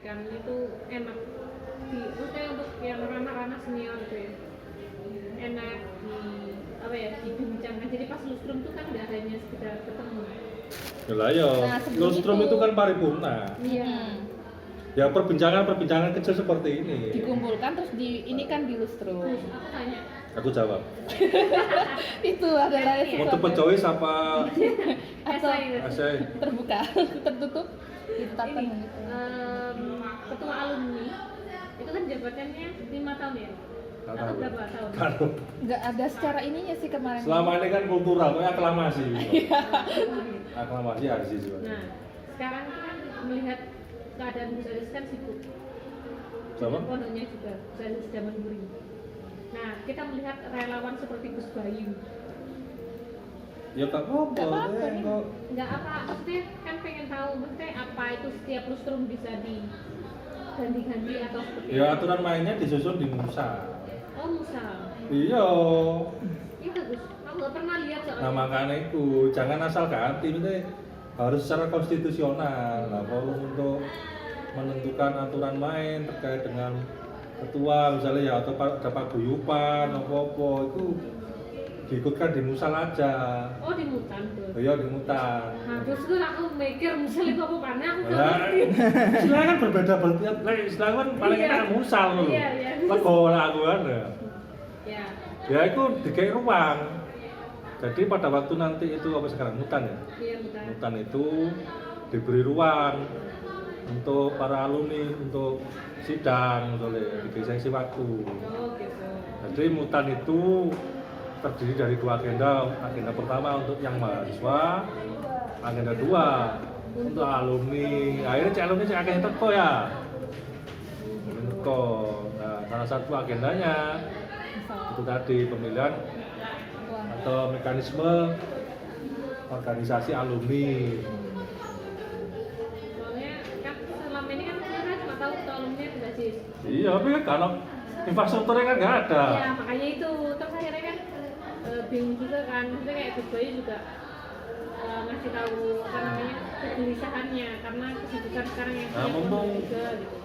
disampaikan itu enak maksudnya untuk yang anak-anak senior itu ya enak dibincangkan. Jadi pas lustrum itu kan nggak hanya sekedar ketemu. Lah ya, lustrum itu kan paripurna. Iya. Ya perbincangan kecil seperti ini. Dikumpulkan terus ini kan di lustrum. Terus aku tanya. Aku jawab. Itu adalah Untuk choice apa? Esai terbuka, tertutup, ditetapkan Ini, gitu. ketua alumni itu kan jabatannya 5 tahun ya? Atau berapa tahun? Kalau Nggak ada secara ininya sih kemarin. selama ini kan kultural, kayak aklamasi. Aklamasi harus sih. Nah, sekarang itu kan melihat keadaan Gus Aziz kan sibuk. Sama? Pondoknya juga Gus Aziz zaman Buri. Nah, kita melihat relawan seperti Gus Bayu. Ya tak apa-apa. Nggak apa, maksudnya kan pengen tahu maksudnya apa itu setiap lustrum bisa diganti-ganti atau seperti Ya aturan mainnya disusun di Musa. Oh, Musa. Iya. Iya Gus, aku nggak pernah lihat soalnya. Nah makanya itu jangan asal ganti, ini harus secara konstitusional. Nah kalau untuk menentukan aturan main terkait dengan ketua misalnya ya atau ada paguyuban apa-apa itu diikutkan di musal aja. Oh, di Mutan tuh. Iya di mutan. Nah, terus gue aku mikir misalnya apa mana aku nggak Nah, ngerti. istilah kan berbeda berarti istilah kan paling Iya. enak musal loh. Iya, iya. Lego aku kan ya. Ya. Ya itu dikei ruang. Jadi pada waktu nanti itu apa sekarang mutan ya? Iya, Mutan. Mutan itu diberi ruang untuk para alumni untuk sidang misalnya diberi sesi waktu. Oh, gitu. Jadi mutan itu terdiri dari 2 agenda. Agenda pertama untuk yang mahasiswa, agenda 2 untuk alumni. Akhirnya cek alumni cek agenda teko ya. Teko. Nah, salah satu agendanya itu tadi pemilihan atau mekanisme organisasi alumni. Soalnya kan selama ini kan kita cuma tahu ketua alumni Gus Aziz. Iya, tapi kan kalau infrastrukturnya kan nggak ada. Iya, makanya itu terus akhirnya kan bingung juga kan, maksudnya kayak Gus Bayu juga ngasih tahu apa namanya kegelisahannya karena kesibukan sekarang yang Nah, mumpung juga gitu.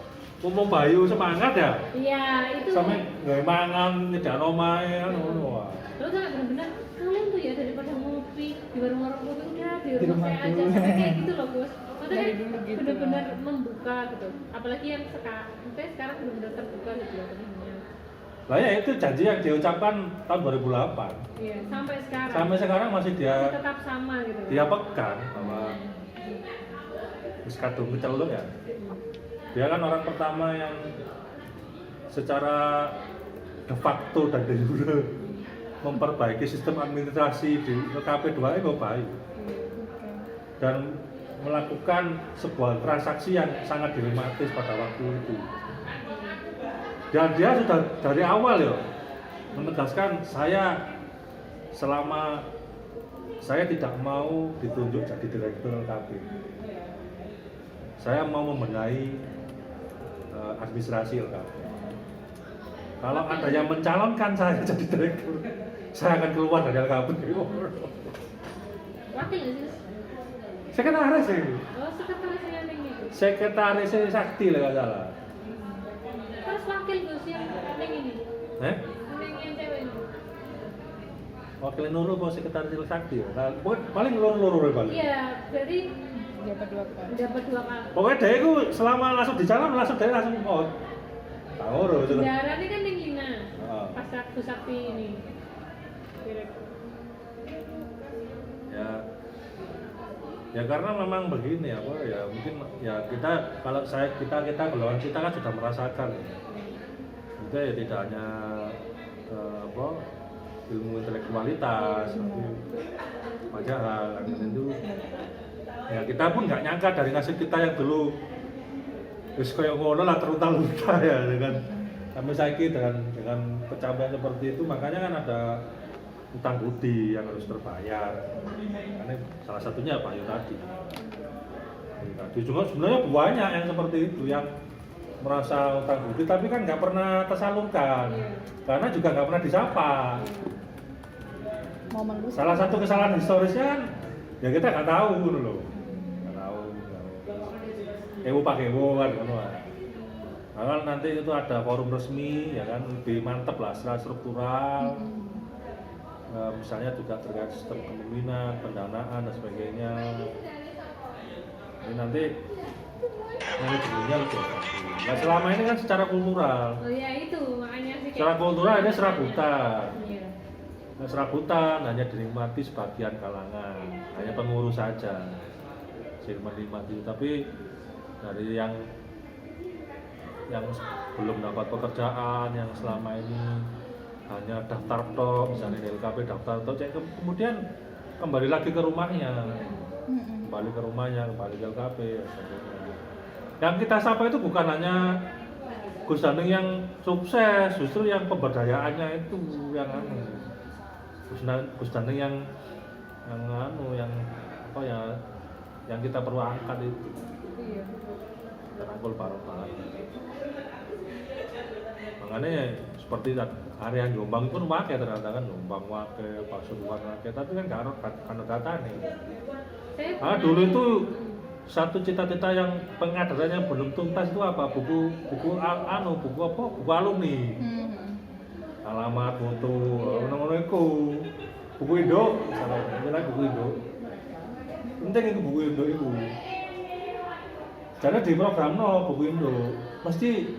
Mumpung Bayu semangat ya. Iya, itu. Sampai nggak mangan nyedak omahe kan ngono. Terus kan bener-bener kalian tuh ya daripada ngopi di warung-warung kopi udah di Di rumah rumah saya aja dulu. sampai kayak gitu loh Gus. Maksudnya Dari dulu gitu. bener-bener membuka gitu. Apalagi yang sekarang bener-bener terbuka gitu loh temennya. Lah ya itu janji yang diucapkan tahun 2008. Iya, sampai sekarang. Sampai sekarang masih dia tetap sama gitu. dia pegang bahwa wis kadung keceluk ya. Dia kan orang pertama yang secara de facto dan de jure memperbaiki sistem administrasi di KP2 itu Bayu dan melakukan sebuah transaksi yang sangat dilematis pada waktu itu. Dan dia sudah dari awal ya menegaskan saya tidak mau ditunjuk jadi direktur LKP. Saya mau membenahi administrasi LKP. Kalau ada yang mencalonkan saya jadi direktur, saya akan keluar dari LKP. Wakil nggak sih? Sekretaris ini. Oh, sekretarisnya yang itu. Sekretaris Sakti lah nggak salah. Terus wakil Gus yang ini. Yang cewek ini. Wakil Nurul mau sekretaris Sakti ya. Nah, paling loro paling. Iya, berarti Dapat 2 kali. dapat 2 kali. Pokoknya dia itu selama langsung di jalan langsung out. Tahu itu. Darah ini kan yang Lina. Oh. Pas Gus Sakti ini. Direktur. Ya karena memang begini apa ya mungkin ya kita golongan kita kan sudah merasakan ya. Itu ya tidak hanya ilmu intelektualitas tapi banyak hal kan itu ya kita pun nggak nyangka dari nasib kita yang dulu wis koyo ngono lah terunta-unta ya dengan sampai saiki dengan pencapaian seperti itu makanya kan ada utang budi yang harus terbayar karena salah satunya Pak Yu tadi juga sebenarnya banyak yang seperti itu yang merasa utang budi tapi kan nggak pernah tersalurkan karena juga nggak pernah disapa. Momen lu Salah satu kesalahan historisnya kan ya kita nggak tahu gitu loh nggak tahu Pak Ewo kan nanti itu ada forum resmi ya kan, lebih mantep lah secara struktural. Misalnya juga terkait sistem kepemimpinan, pendanaan dan sebagainya. Ini nanti manajemennya lebih rapi. Nah selama ini kan secara kultural. Oh ya itu makanya sih. Secara kultural ini serabutan. Iya. Nah, serabutan hanya dinikmati sebagian kalangan, hanya pengurus saja yang menikmati. Tapi dari yang belum dapat pekerjaan, yang selama ini hanya daftar tok, misalnya di LKP daftar tok, kemudian kembali lagi ke rumahnya, kembali ke LKP. Yang kita sapa itu bukan hanya Gus Daneng yang sukses, justru yang pemberdayaannya itu yang Gus Daneng yang kita perlu angkat itu. Iya. Terangkul bareng-bareng. Makanya seperti area Jombang itu pakai ternyata kan Jombang pakai, Pasuruan pakai, tapi kan nggak ada data nih. Dulu itu satu cita-cita yang pengadarannya belum tuntas itu apa? Buku alumni. Alamat, foto, ngono-ngono iku. Buku Indo, misalnya buku Indo. Penting itu buku Indo itu. Karena di program buku Indo mesti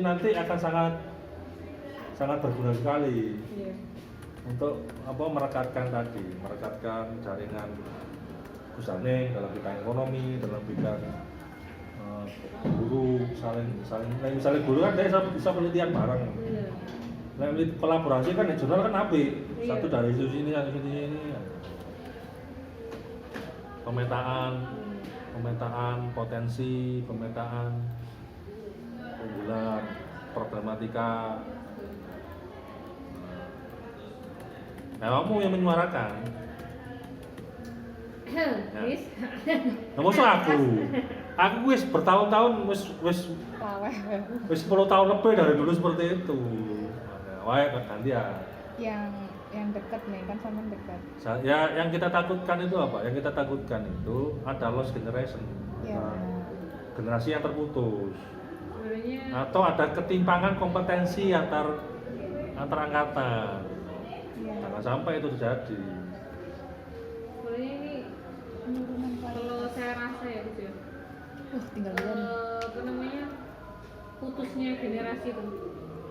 nanti akan sangat berguna sekali untuk merekatkan jaringan Gus Daneng dalam bidang ekonomi, dalam bidang guru, misalnya guru kan dia bisa penelitian bareng. Nah, kolaborasi kan di jurnal kan apik. Satu dari institusi ini, pemetaan potensi, pemetaan unggulan, problematika. Nah, kamu yang menyuarakan. Nah, maksud aku wis bertahun-tahun wis 10 tahun lebih dari dulu seperti itu. Wae gantian. Yang dekat nih kan sama dekat. Ya, yang kita takutkan itu apa? Yang kita takutkan itu ada lost generation. Ya. Generasi yang terputus. Atau ada ketimpangan kompetensi antar angkatan. Jangan sampai itu terjadi. Sebenarnya ini kalau saya rasa ya gitu ya. Tinggal bulan. Putusnya generasi itu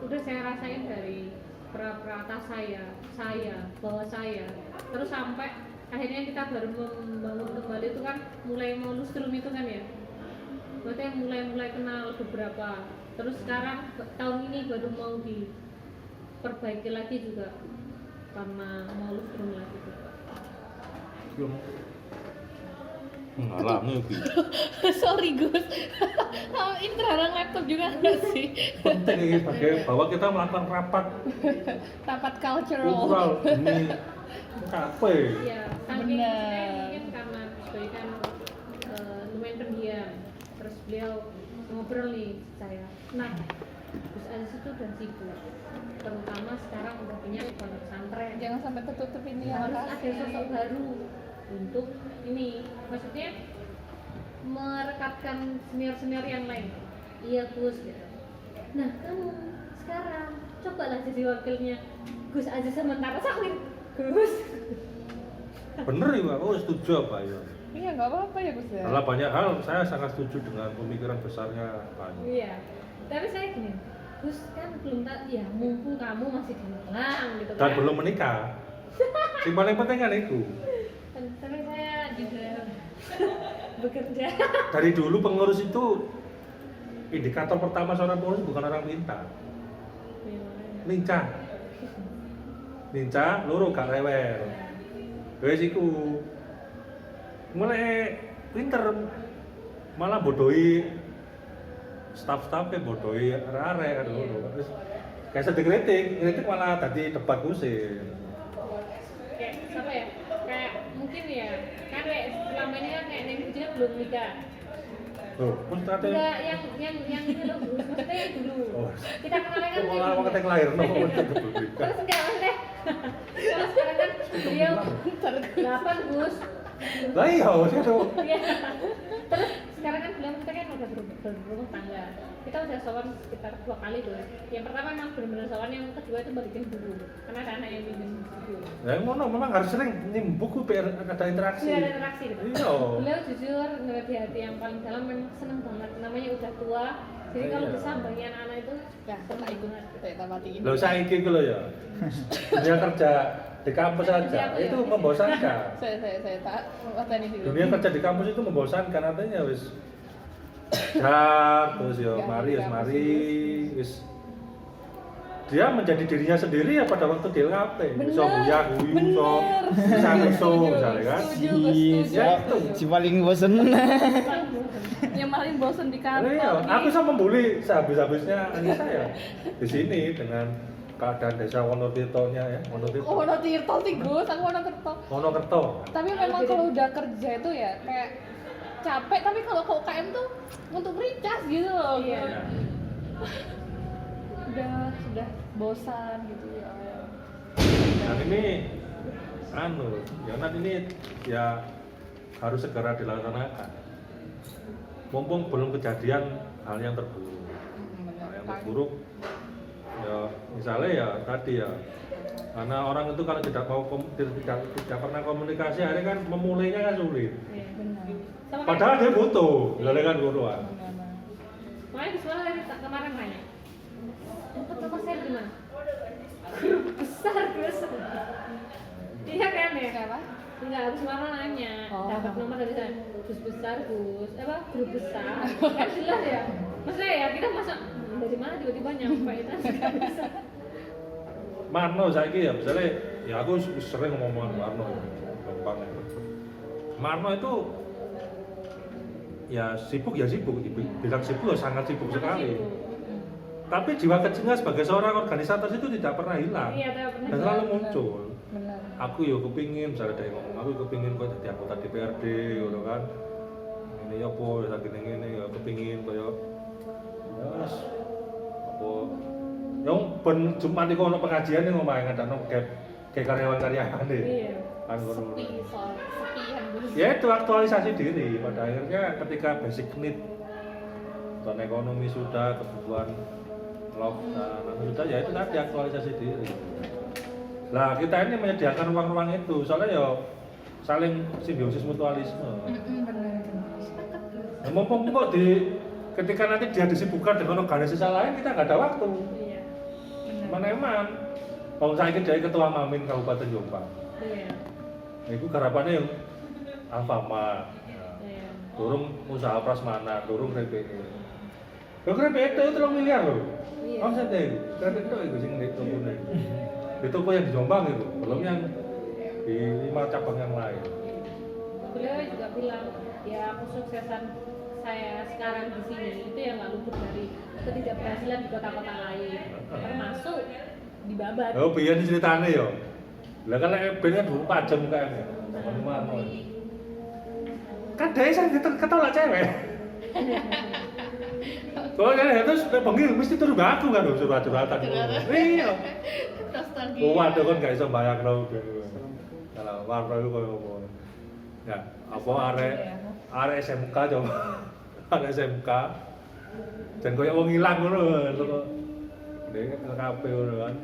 udah saya rasain dari atas bawah saya, terus sampai akhirnya kita baru membangun kembali itu kan mulai mau lustrum itu kan ya, berarti mulai kenal beberapa, terus sekarang tahun ini baru mau diperbaiki lagi juga karena mau lustrum lagi juga. Alami iki. Sorry Gus. Ini terhalang laptop juga enggak sih? Penting ini bahwa kita melakukan rapat cultural ini kafe. Iya, saking saya mungkin karena sebagian lumayan pendiam. Terus beliau ngobrol nih saya. Nah, Gus Aziz itu udah sibuk. Terutama sekarang udah punya pondok pesantren. Jangan sampai tertutup ini ya. Harus ada sosok baru untuk ini, maksudnya merekatkan senior yang lain. Iya Gus gitu. Nah kamu sekarang cobalah jadi wakilnya Gus Aziz sementara sakit Gus. Bener ya Pak, setuju apa ya? Iya nggak apa-apa ya Gus ya. Dalam banyak hal saya sangat setuju dengan pemikiran besarnya Pak. Iya, tapi saya gini, Gus kan belum ya mumpung kamu masih di Malang gitu kan. Dan belum menikah. Yang paling penting kan itu. Tapi saya juga bekerja. Dari dulu pengurus itu indikator pertama seorang pengurus bukan orang pintar. Lincah, loro gak rewel. Wes iku. Mulai pinter malah bodohi staff-staffnya, bodohi arek-arek kan ngono. Terus kayak sedih kritik malah tadi debat kusir. Kayak siapa ya? Kayak mungkin ya, kan kayak selama ini kan kayak Neng juga belum nikah. Loh, maksudnya Enggak, yang itu loh, maksudnya yang dulu. Kita kenalnya kan malah mau ketek lahir no. Terus enggak maksudnya. Kalau sekarang kan beliau 8 Gus. Lah iya, sih tuh. Iya. Terus sekarang kan beliau kita kan udah berubah. berumah tangga. Kita udah sowan sekitar 2 kali tuh. Yang pertama emang benar-benar sowan, yang kedua itu balikin dulu karena ada anak yang minjem buku. Ya ngono memang harus sering buku biar ada interaksi. Biar ada interaksi gitu. Iya. Beliau jujur ngeliat di hati yang paling dalam memang seneng banget, namanya udah tua. Jadi kalau Iya. bisa bagi anak-anak itu Ya, tak ikut tak matiin. Loh saiki ku lho ya. Dunia kerja di kampus saja Siap, ya. itu membosankan. Saya tak mateni dulu. Dunia kerja di kampus itu membosankan, artinya wis jar terus ya Gak mari di wis kampus, mari wis dia menjadi dirinya sendiri ya pada waktu di LKP. Iso guyak guyu, iso bisa misalnya kan. Ya, itu. Si paling bosen. Yang paling bosen di Iya, kantor. aku bisa membuli sehabis-habisnya Anissa ya di sini dengan keadaan desa Wonotirto-nya ya, Wonotirto. Oh, Wonotirto sih Gus, aku Wonotirto. Wonokerto. Tapi memang kalau udah kerja itu ya kayak capek, tapi kalau ke UKM tuh untuk recharge gitu loh. Iya. Ya. Sudah bosan gitu ya. Dan ini ya nanti ini ya harus segera dilaksanakan. Mumpung belum kejadian hal yang terburuk. Hal yang terburuk ya misalnya ya tadi ya, karena orang itu kalau tidak mau tidak pernah komunikasi akhirnya kan memulainya kan sulit. Iya. Benar. Sama Padahal dia butuh, misalnya kan butuhan. makanya di sekolah dari kemarin nanya, tempat saya di mana? Grup besar Gus. Iya kan ya? Kenapa? Enggak, Gus Marno nanya, Oh. dapat nomor dari sana. Gus besar Gus, apa grup besar? Kan jelas ya. Maksudnya ya kita masa dari mana tiba-tiba nyampe itu nggak bisa. Marno saiki ya misalnya ya aku sering ngomong Marno ya, gampang ya. Marno itu ya sibuk, bilang sibuk ya sangat sibuk sekali. Tapi jiwa kecilnya sebagai seorang organisator itu tidak pernah hilang Iya, tidak pernah dan hilang. selalu muncul. Benar. Aku ya kepingin, misalnya dari ngomong aku kepingin kok jadi anggota DPRD, gitu kan. Ini ya apa, ya gini ya kepingin kayak ya wes apa yang ben Jumat iku ono pengajian ning omahe ngadakno kayak karyawan-karyawan deh. Iya. Kan ngono. Sepi, soal sepian Gus. Ya itu aktualisasi diri pada akhirnya ketika basic need dan ekonomi sudah, kebutuhan love sudah, ya itu tadi aktualisasi diri. Lah kita ini menyediakan ruang-ruang itu soalnya ya saling simbiosis mutualisme. Benar. Nah, mumpung kok ketika nanti dia disibukkan dengan organisasi lain kita nggak ada waktu. Iya. Meneman. Kalau saya jadi ketua Mamin Kabupaten Jombang, Iya. nah, itu garapannya yang Alfamart, Iya. dorong usaha prasmanan, dorong RPE. Lo RPE itu 3 miliar loh. Iya. Omsetnya, RPE itu sing di toko ini. Di toko yang di Jombang itu, belum yang di 5 cabang yang lain. Beliau juga bilang ya kesuksesan saya sekarang di sini itu yang nggak luput dari ketidakberhasilan di kota-kota lain, termasuk di Babat. Oh, biar ceritanya ya. Lah kan ben kan 24 jam kan ya. Sama kan dia sering ketolak cewek. Kalau kan terus bengi mesti turu aku kan surat-suratan. Iya. Nostalgia. Oh, waduh kan gak iso bayangno. Kalau warna itu koyo ngopo. Ya, apa arek SMK coba. Arek SMK. Dan koyo wong ilang ngono lho. Dek LKP ngono kan.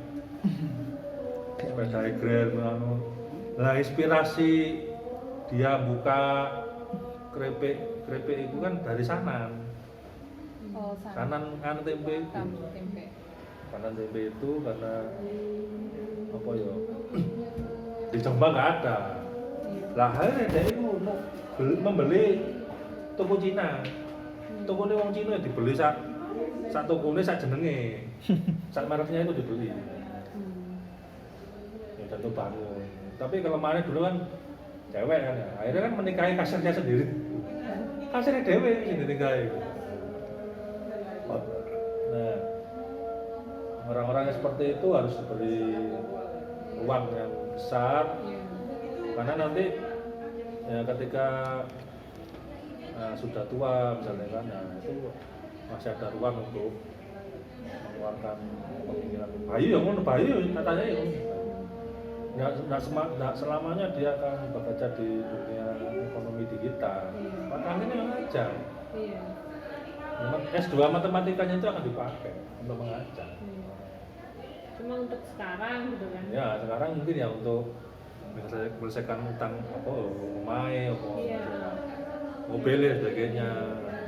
Sepeda grand anu. Lah inspirasi dia buka krepek itu kan dari Sanan. Oh, Sanan kan tempe itu. tempe. Sanan tempe itu karena apa ya? Di Jombang nggak ada. Lah akhirnya dia itu mau membeli toko Cina. Toko ini wong Cina dibeli sak toko ini sak jenenge. Sak mereknya itu dibeli. Ya jatuh bangun. Tapi kelemahannya dulu kan cewek kan ya. Akhirnya kan menikahi kasirnya sendiri. Kasirnya dewe sing dinikahi. Nah, orang-orang yang seperti itu harus diberi ruang yang besar karena nanti ya ketika sudah tua misalnya kan, nah itu masih ada ruang untuk mengeluarkan pemikiran bayu yang ngono bayu katanya ya nggak selamanya dia akan bekerja di dunia ekonomi digital, makanya ngajar Iya. memang S2 matematikanya itu akan dipakai untuk mengajar. Cuma untuk sekarang gitu kan. Ya sekarang mungkin ya untuk menyelesaikan utang apa rumah apa Iya. mobil dan sebagainya.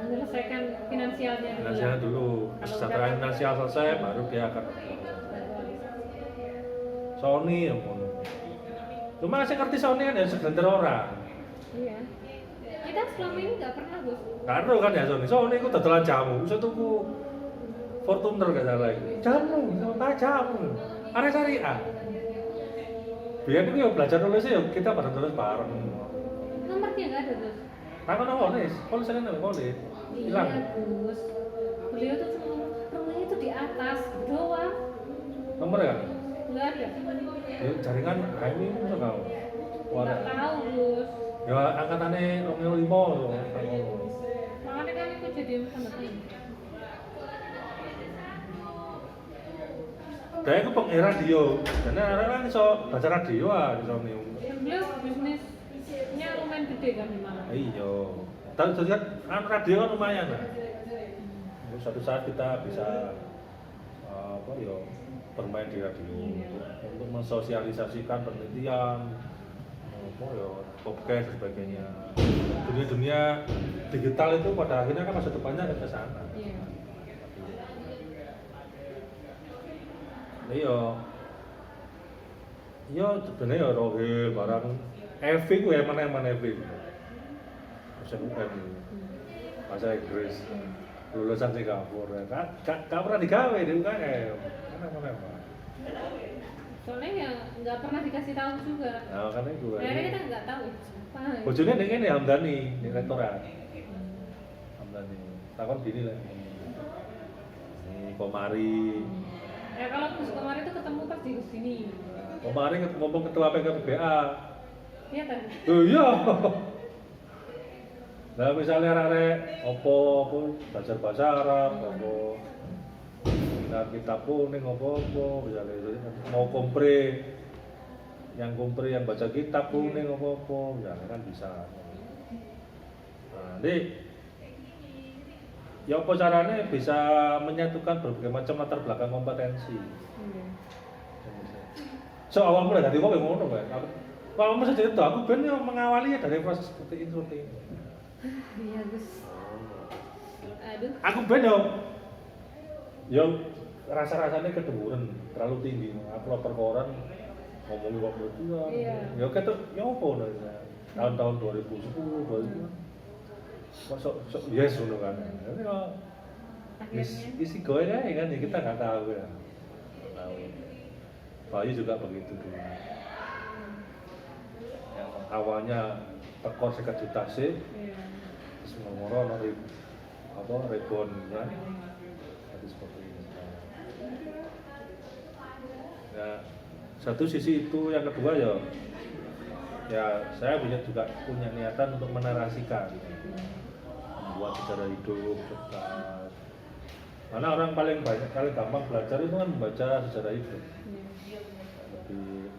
Menyelesaikan finansialnya dulu. Finansial dulu, Kalau kesejahteraan udah- finansial selesai baru dia akan Sony ya pun. Cuma saya ngerti Sony kan ya segelintir orang. Iya. Kita selama ini nggak pernah Gus. Karo kan ya Sony itu dadelan jamu, bisa tuku Fortuner gak salah itu. Jamu, sama jamu. Ada syariah. Biar itu ya belajar nulis ya kita pada nulis bareng. Nomornya nggak ada Gus. Apa nulis? Kalau saya nulis, hilang. Iya Gus. Beliau tuh cuma rumahnya itu di atas doang. Nomor ya? Nggak ada. Ya jaringan ini itu kau. Nggak tahu Gus. Ya angkatannya 25 loh. Makanya kan aku jadi tanda tanya. Saya itu pengen radio, karena orang bisa baca radio di Sony. Beliau bisnisnya lumayan gede kan di mana? Iya. Tapi jadi kan radio kan lumayan lah. Suatu saat kita bisa apa ya bermain di radio untuk mensosialisasikan penelitian, apa ya podcast dan sebagainya. Dunia digital itu pada akhirnya kan masa depannya akan ke sana. Iya. Iya sebenarnya ya rohil barang Evi ku ya mana Evi bahasa UN bahasa Inggris lulusan Singapura kan gak pernah digawe di UKM mana Soalnya ya nggak pernah dikasih tahu juga. nah kan itu Akhirnya kita nggak tahu siapa. bojone ning ngene Hamdani di rektorat Hamdani takon gini lah ini Komari Kalau Gus kemarin tuh ketemu pas di sini. Komari ngomong ketua PKPBA Iya kan? oh iya nah misalnya arek opo belajar bahasa Arab opo minat kitab kuning opo misalnya mau kompre yang baca kitab kuning opo misalnya kan bisa nah jadi ya apa caranya bisa menyatukan berbagai macam latar belakang kompetensi Iya. so awal mulai dari kok ngono kan kalau masa cerita aku ben yo mengawali ya dari proses seperti ini Iya Gus. Aduh. aku ben yo rasa-rasanya kedenguran terlalu tinggi upload per koran ngomongin kok berdua Iya. ya ketok ya apa tahun-tahun 2010 kok sok yes ngono kan tapi kok Akhirnya. isi goy ya kan ya kita nggak tahu ya nggak tahu Bayu juga begitu dulu yang awalnya tekor 1 juta sih Iya. terus ngomong apa rebon ya jadi seperti ini ya satu sisi itu yang kedua ya saya punya niatan untuk menarasikan membuat sejarah hidup cerdas karena orang paling gampang belajar itu kan membaca sejarah hidup Iya. lebih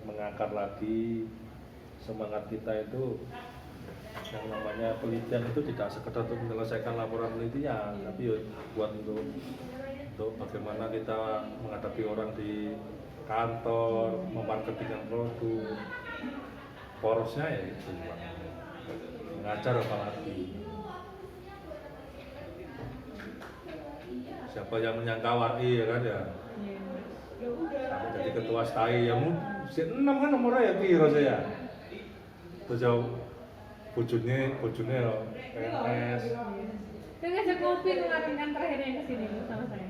mengakar lagi semangat kita itu yang namanya penelitian itu tidak sekedar untuk menyelesaikan laporan penelitian tapi buat untuk bagaimana kita menghadapi orang di kantor memarketingkan produk porosnya ya itu mengajar apalagi siapa yang menyangka WAI ya kan ya Iya. sampai jadi ketua STAI ya si 6 kan nomornya ya piro saya terus jauh bojone PNS Dia ngajak kopi kemarin kan terakhir yang kesini sama saya.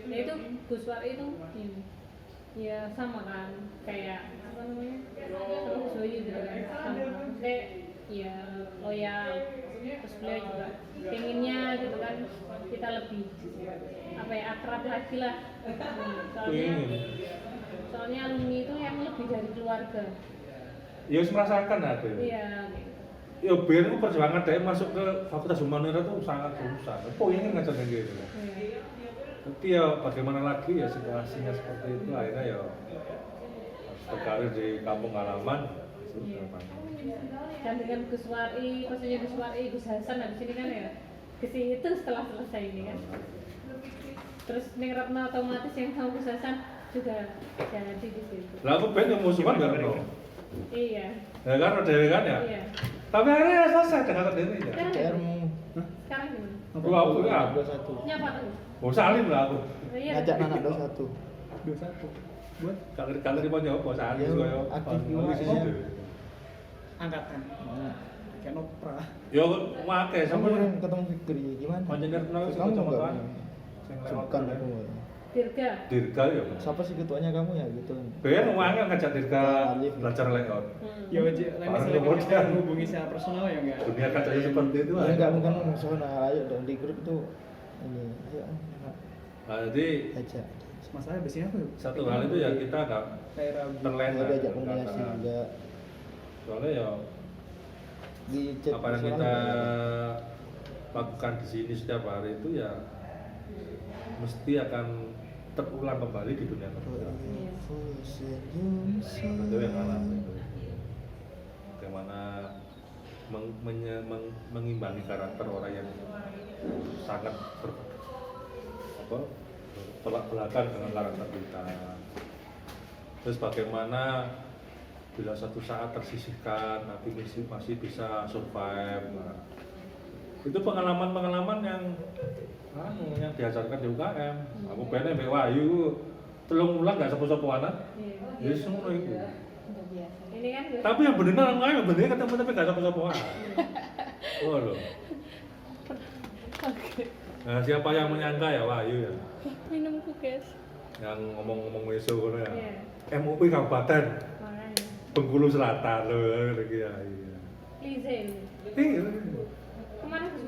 Ya itu Gus War itu ini. Ya sama kan kayak apa namanya? Gus Bayu gitu kan sama. Kayak ya loyal. Terus beliau juga pengennya gitu kan kita lebih apa ya akrab lagi lah. Soalnya alumni itu yang lebih dari keluarga. ya harus merasakan ada Iya. Gitu. ya biar itu perjuangan dia masuk ke Fakultas Humaniora itu sangat susah pengen ngajar kayak gitu Iya. tapi ya bagaimana lagi ya situasinya seperti itu akhirnya ya harus berkarir di kampung halaman Iya. Dan dengan Gus Wari, maksudnya Gus Wari, Gus Hasan habis ini kan ya ke situ setelah selesai ini kan. Terus ning Retno otomatis yang sama Kusasan juga jadi di situ. Lah aku pengen musuhan gak Retno. Iya. Ya kan ada dewe kan ya. Iya. Tapi akhirnya selesai dengan sendiri ya. Sekarang PR-mu sekarang gimana? Aku ya. 21. Nyapa tuh. Oh salim lah aku. Iya. Ngajak anak 21. 21 buat Kalau di pojok apa salim Ya, koyo. aktif Aku juga, di ya. situ. angkatan Mana? kayak nopra. Yo make Kamu sama kemarin ketemu Fikri gimana? Panjenengan kenal sih Kamu sama enggak? kan? Sing lewat Bukan kan. aku. Dirga. Dirga ya. Siapa sih ketuanya kamu ya gitu? Ben wangel ngajak Dirga Alif. belajar layout. Ya wajib lain Parah, misalnya kemudian. kita hubungi secara personal ya enggak. Dunia kacanya seperti itu. Ya enggak mungkin musuhan ayo dong di grup itu ini ayo Nah, jadi aja. Masalah biasanya apa? satu hal itu ya kita nggak Kayak ragu. terlena. Enggak diajak komunikasi Karena- juga Soalnya ya di chat. apa yang personal kita enggak ada. lakukan di sini setiap hari itu ya mesti akan terulang kembali di dunia kerja. Iya. Itu yang alami itu. Bagaimana mengimbangi karakter orang yang sangat bertolak belakang dengan karakter kita. Terus bagaimana bila suatu saat tersisihkan tapi masih bisa survive. Nah, itu pengalaman-pengalaman yang diajarkan di UKM. Aku pengen Mbak Wahyu telung bulan gak sepo-sepo anak. Iya. Ya semua itu. Udah biasa. Ini kan gue. Tapi yang bener yang bener ketemu tapi gak sepo-sepo anak. Oh loh. Oke. Nah, siapa yang menyangka ya Wahyu ya? Minumku guys. Yang ngomong-ngomong weso ngono ya. Iya. MUP Kabupaten Makanya. Bengkulu Selatan loh lagi ya. Iya. Lize ini. Iya. Kemarin Gus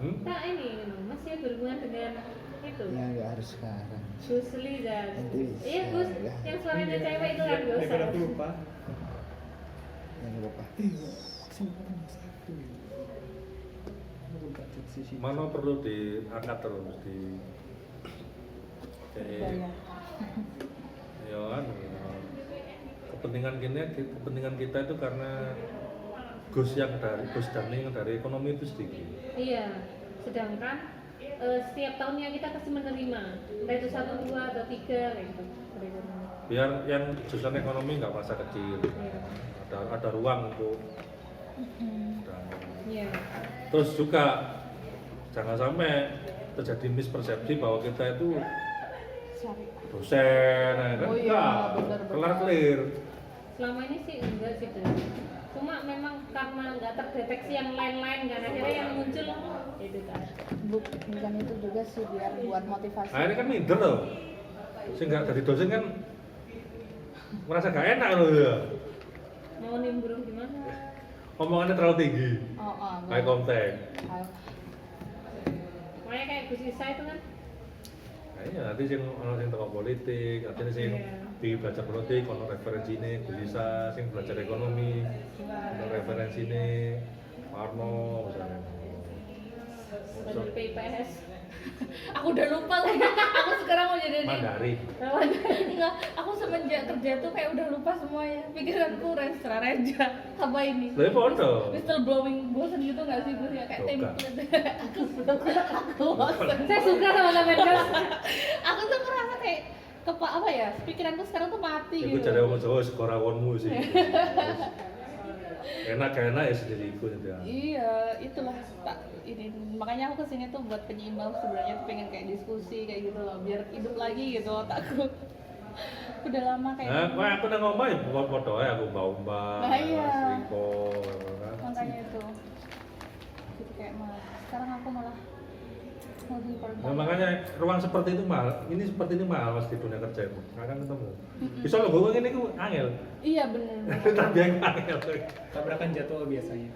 Hmm? Nah ini masih berhubungan dengan itu. Ya enggak harus sekarang. Gus Liza. Nanti bisa. Iya Gus, Ya. yang suaranya cewek itu kan gak usah. Daripada aku lupa. Yang lupa. Mana perlu diangkat terus di Budaya. ya kan kepentingan kita itu karena Gus Dani yang dari ekonomi itu sedikit. Iya, sedangkan setiap tahunnya kita pasti menerima, entah itu 1, 2, atau 3 kayak gitu. Biar yang jurusan ekonomi nggak merasa kecil, Iya. ada ruang untuk dan Iya. terus juga jangan sampai terjadi mispersepsi bahwa kita itu Sorry. dosen, ya kan? Oh iya, Enggak, benar-benar. kelar clear. Selama ini sih enggak sih tuh. Cuma memang karena nggak terdeteksi yang lain-lain kan akhirnya yang muncul itu kan. Bukan itu juga sih biar buat motivasi. Akhirnya kan minder loh, sehingga dari dosen kan merasa gak enak loh ya, Mau nimbrung gimana? omongannya terlalu tinggi, Oh, high contact. Makanya kayak Gus Isa itu kan. Kayaknya nanti sing ono sing teko politik, nanti sing Iya. di belajar politik, ono referensine, bisa sing belajar ekonomi, ono referensine, Parno misalnya. Dari PIPS. Aku udah lupa lagi. Aku sekarang mau jadi Mandarin. Enggak, aku semenjak kerja tuh kayak udah lupa semuanya. Pikiranku Restra Reja. Apa ini? Lah iya podo. Whistle blowing bosan gitu nggak sih Gus ya kayak Suka. template. Aku bosan. Saya suka sama teman Gus. Aku tuh ngerasa kayak apa ya? Pikiranku sekarang tuh mati Iku gitu. cari omong Jawa sekorawonmu sih. Enak ya sendiri ikut ya. Iya, itulah tak ini makanya aku kesini tuh buat penyeimbang sebenarnya tuh pengen kayak diskusi kayak gitu loh biar hidup lagi gitu otakku. Udah lama kayak Nah, gitu. kok aku nang omah ya foto ae aku mbak-mbak. Nah, iya. Selingko, kan. Makanya itu gitu kayak malah sekarang aku malah lebih Nah, makanya ruang seperti itu mahal. Ini seperti ini mahal Mas di dunia kerja itu. Nggak akan ketemu. Bisa lo gue ini ku angel. iya bener Tapi yang angel. Tabrakan jadwal biasanya.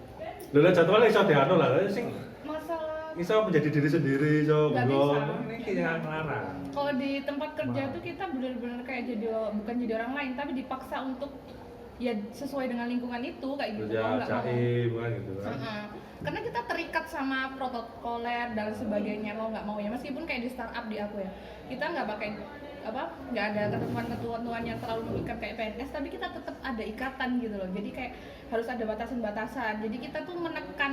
Lha jadwalnya iso dianu lah. Sing masalah iso menjadi diri sendiri, iso Nggak nggon. bisa. Ini kayak ngelarang. kalau di tempat kerja tuh kita bener-bener kayak jadi bukan jadi orang lain tapi dipaksa untuk ya sesuai dengan lingkungan itu kayak gitu Kerja mau nggak mau. jaim kan gitu kan. Heeh. Karena kita terikat sama protokoler dan sebagainya mau nggak mau ya meskipun kayak di startup di aku ya kita nggak pakai nggak ada ketentuan-ketentuan yang terlalu mengikat kayak PNS tapi kita tetap ada ikatan gitu loh jadi kayak harus ada batasan-batasan jadi kita tuh menekan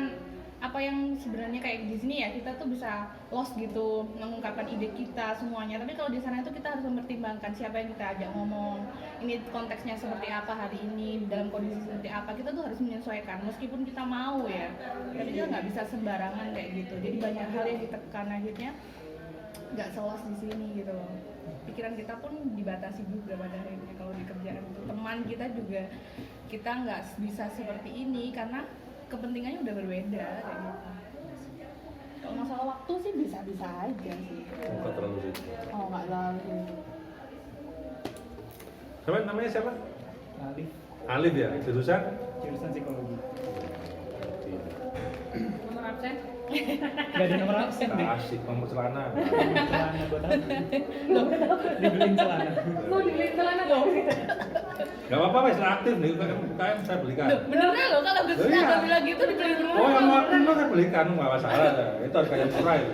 apa yang sebenarnya kayak di sini ya kita tuh bisa lost gitu mengungkapkan ide kita semuanya, tapi kalau di sana itu kita harus mempertimbangkan siapa yang kita ajak ngomong, ini konteksnya seperti apa hari ini, dalam kondisi seperti apa, kita tuh harus menyesuaikan meskipun kita mau ya, tapi kita nggak bisa sembarangan kayak gitu, jadi banyak hal yang ditekan akhirnya nggak selos di sini gitu loh. Pikiran kita pun dibatasi juga pada akhirnya kalau di kerjaan itu. Teman kita juga kita nggak bisa seperti ini karena kepentingannya udah berbeda kayak gitu. Kalau masalah waktu sih bisa-bisa aja sih. Nggak terlalu sih. Oh nggak terlalu. Siapa namanya siapa? Alif, Alif ya, jurusan? jurusan psikologi. Nomor absen? Gak ada nomor absen deh. Asik, nomor celana. Celana buat apa? Dibeliin celana. Mau dibeli celana dong? Gak apa-apa, wes aktif nih, UKM saya belikan. Benernya loh kalau Gus Loh, iya. Nata bilang gitu dibeli beneran. Oh yang mau saya belikan, nggak masalah. Itu harga yang murah itu.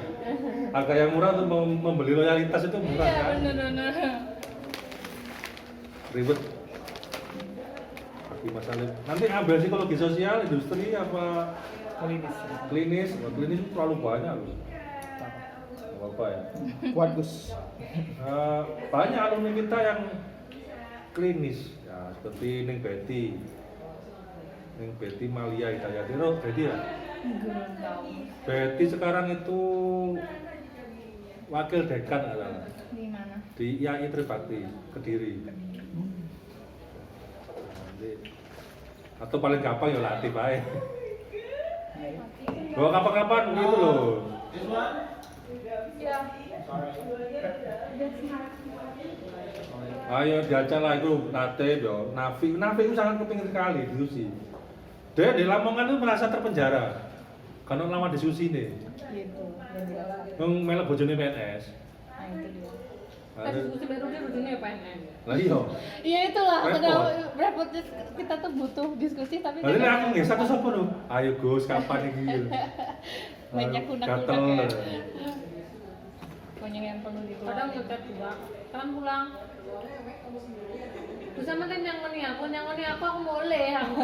Harga yang murah untuk membeli loyalitas itu murah Iya kan? bener-bener. Ribet. Bagi masalah. Nanti ambil psikologi sosial, industri apa Klinis. klinis? Wah, klinis itu terlalu banyak loh. Nggak apa ya. Kuat Gus. Banyak alumni kita yang klinis, ya seperti Ning Betty Malia Hidayati, Betty ya. Belum tahu. Betty sekarang itu wakil dekan adalah Di mana? di IAI Tribakti Kediri. Nanti, atau paling gampang ya latih baik. Bawa kapan-kapan gitu loh. Ya. Ayo diajak lah itu Natif yo, Nafi itu sangat kepingin sekali diskusi. Dia di Lamongan itu merasa terpenjara karena lama diskusi nih. Gitu. Dan dirasa. Yang melek bojone PNS. Nah itu dia. Kan diskusi baru dia ujungnya PNS. Lah iya. Iya itulah, Repot. padahal repotnya kita tuh butuh diskusi tapi Lah ini aku nggih satu sapa lho. Ayo Gus, kapan iki? banyak Gatel. kunak-kunak ya. Banyak yang perlu Kadang dikeluarin. ngecat dua, kan pulang. Bisa makan yang ngoni aku boleh aku.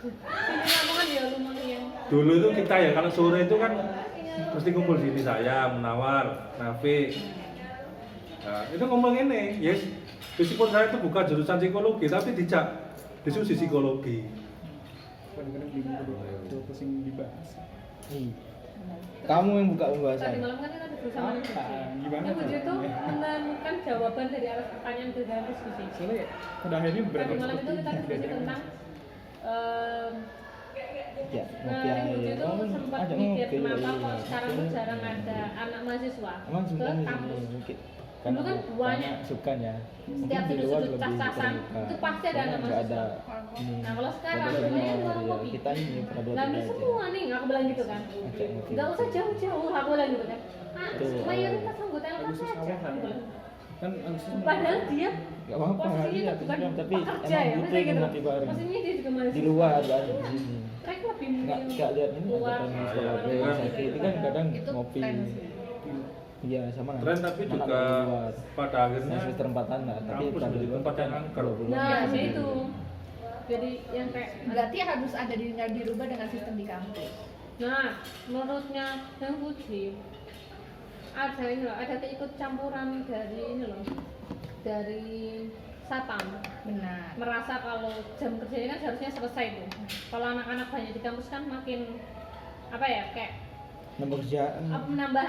Ini Lamongan ya lumayan. Dulu itu kita ya kalau sore itu kan mesti kumpul sini saya, Munawar, Nafi. Nah, itu ngomong ini, yes. Meskipun saya itu bukan jurusan psikologi, tapi dijak diskusi psikologi. Kadang-kadang bingung tuh pusing dibahas. Kamu yang buka Tadi pembahasan. malam kan kita bersama Apa? diskusi. Gimana Yang tuh? itu menemukan jawaban dari atas pertanyaan ke dalam diskusi. Soalnya pada akhirnya Tadi malam itu kita diskusi beda. tentang Ya, nah, ngopi Ibu aja. itu sempat Ajak mikir ngopi, kenapa iya. kok sekarang tuh jarang ada anak mahasiswa Emang ke sebenarnya kampus. mungkin Dulu kan banyak. suka ya. Setiap sudut-sudut cas-casan itu pasti ada anak nggak ada mahasiswa. ini. Nah kalau sekarang Ada semuanya senior, ruang ya. kopi. Kita ini pernah dua Lah tiga ini aja. semua nih, aku bilang gitu kan. Ajak ngopi. Enggak usah jauh-jauh, aku bilang gitu kan. Ah, Itu, mayoritas anggota LK Agustus saja. awal aku bilang. kan Agustus Padahal dia Nggak apa-apa, posisinya iya, itu bukan tapi pekerja emang ya, butuh maksudnya gitu. ngopi bareng. Maksudnya dia juga mahasiswa. Di luar ada di sini. Mereka lebih Nggak lihat ini keluar. ada Nah, sekolah iya, iya. sakit itu kan kadang Itu ngopi. tren sih. Iya sama. Tren tapi Anak juga dari luar. pada akhirnya Semester 4-an lah, tapi kampus pada menjadi luar tempat yang kan angker. 20-an. Nah, Iya, ya iya. itu. Jadi yang kayak Berarti harus ada dirubah dengan sistem di kampus. nah, menurutnya yang Puji ada ini loh, ada keikut campuran dari ini loh, dari satpam Benar. merasa kalau jam kerjanya kan seharusnya selesai tuh. Kalau anak-anak banyak di kampus kan makin apa ya kayak Nomor kerjaan. menambah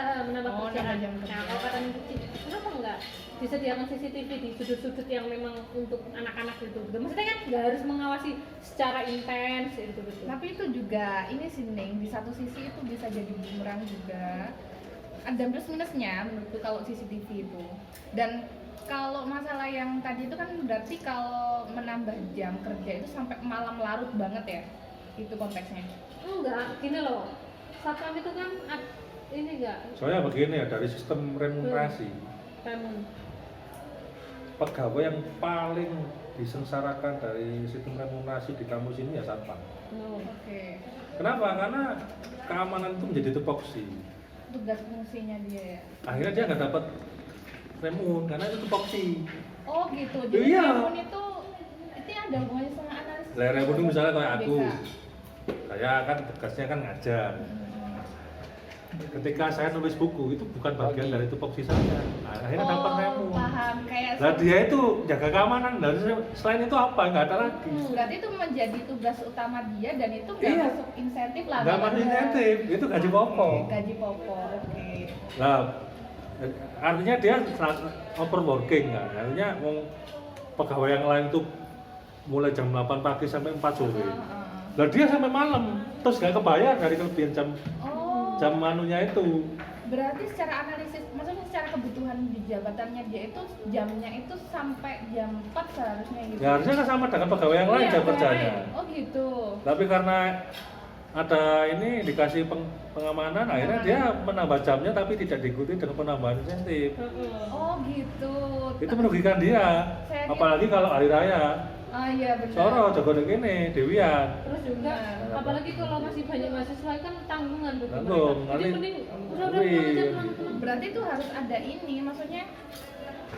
Oh, kerjaan. nambah jam kerja. Nah, kalau kata Puji, kenapa enggak disediakan CCTV di sudut-sudut yang memang untuk anak-anak itu? Maksudnya kan nggak harus mengawasi secara intens itu betul. Tapi itu juga ini sih Neng, di satu sisi itu bisa jadi bumerang juga. Ada plus minusnya menurutku kalau CCTV itu. Dan kalau masalah yang tadi itu kan berarti kalau menambah jam kerja itu sampai malam larut banget ya. Itu konteksnya. Enggak, gini loh. Satpam itu kan ini enggak Soalnya begini ya, dari sistem remunerasi, kan pegawai yang paling disengsarakan dari sistem remunerasi di kampus ini ya satpam. Oke. Kenapa? Karena keamanan itu menjadi tupoksi. Tugas fungsinya dia ya. Akhirnya dia nggak dapat remun karena itu tupoksi. Oh gitu. Jadi Iya. remun itu ada hubungannya sama analisis. Lah remun itu misalnya kayak aku, BK. Saya kan tugasnya kan ngajar. Ketika saya nulis buku itu bukan bagian dari tupoksi saya. Nah, akhirnya dapat remu. Paham, kayak Lah dia itu jaga keamanan, dan selain itu apa? Nggak ada lagi. berarti itu menjadi tugas utama dia dan itu nggak Iya. masuk insentif lah. Nggak masuk insentif, itu gaji pokok. Gaji pokok, oke. Lah artinya dia overworking kan. Artinya pegawai yang lain tuh mulai jam 8 pagi sampai 4 sore. Lah dia sampai malam, terus nggak kebayar dari kelebihan jam manunya itu. Berarti secara analisis, maksudnya secara kebutuhan di jabatannya dia itu jamnya itu sampai jam 4 seharusnya gitu. Ya harusnya kan sama dengan pegawai yang lain Iya, jam kerjanya. Oh gitu. Tapi karena ada ini dikasih pengamanan, akhirnya dia menambah jamnya tapi tidak diikuti dengan penambahan insentif. Oh gitu. Itu merugikan dia. Saya Apalagi kalau hari raya. Ah iya benar. Soro, Jogo ini, Dewian. Terus juga Benar. apalagi kalau masih banyak mahasiswa kan tanggungan buat Tanggung, mereka. Jadi nanti- mending udah pulang aja Wih. pulang. Berarti itu harus ada ini, maksudnya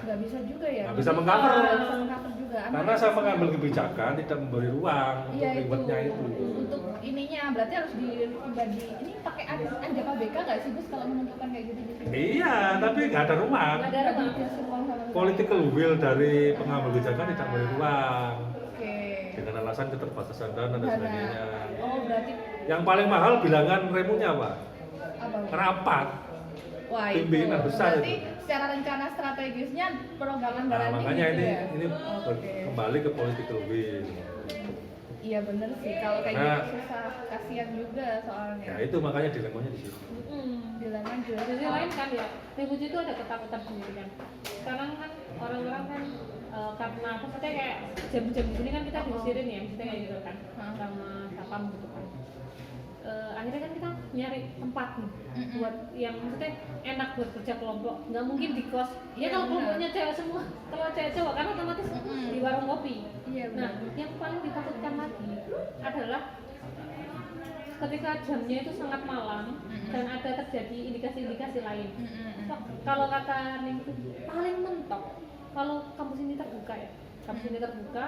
nggak bisa juga ya? Nggak bisa meng-cover. Nggak bisa meng-cover juga. Karena saya mengambil kebijakan tidak memberi ruang Iya untuk ribetnya itu. Untuk ininya berarti harus dibagi. Ini pakai ada KBK nggak sih Gus kalau menentukan kayak gitu gitu? Iya, tapi nggak ada ruang. Nggak ada ruang. Political will dari pengambil kebijakan tidak memberi ruang. Oke. Dengan alasan keterbatasan dana dan Dana. sebagainya. Oh berarti Yang paling mahal bilangan remunya apa? apa? Rapat. Wah Pimpinan itu. besar Berarti itu. secara rencana strategisnya program Nah, anggaran makanya gitu ya? ini Oke. kembali ke political will. Iya bener sih, kalau kayak Nah. gitu susah, kasihan juga soalnya. Ya itu makanya dilemanya di situ. Bilangan Di juga. sisi lain kan ya, refugi itu ada ketakutan sendiri kan. Sekarang kan orang-orang kan karena apa maksudnya kayak jam-jam gini kan kita diusirin ya, maksudnya kayak gitu kan, sama satpam gitu kan. Akhirnya kan kita nyari tempat nih buat yang maksudnya enak buat kerja kelompok, nggak mungkin di kos. Ya kalau benar. kelompoknya cewek semua, kalau cewek cowok kan otomatis di warung kopi. Iya Nah, benar. yang paling ditakutkan lagi adalah ketika jamnya itu sangat malam dan ada terjadi indikasi-indikasi lain. Wah, kalau kata Neng itu paling mentok kalau kampus ini terbuka ya, kampus ini terbuka,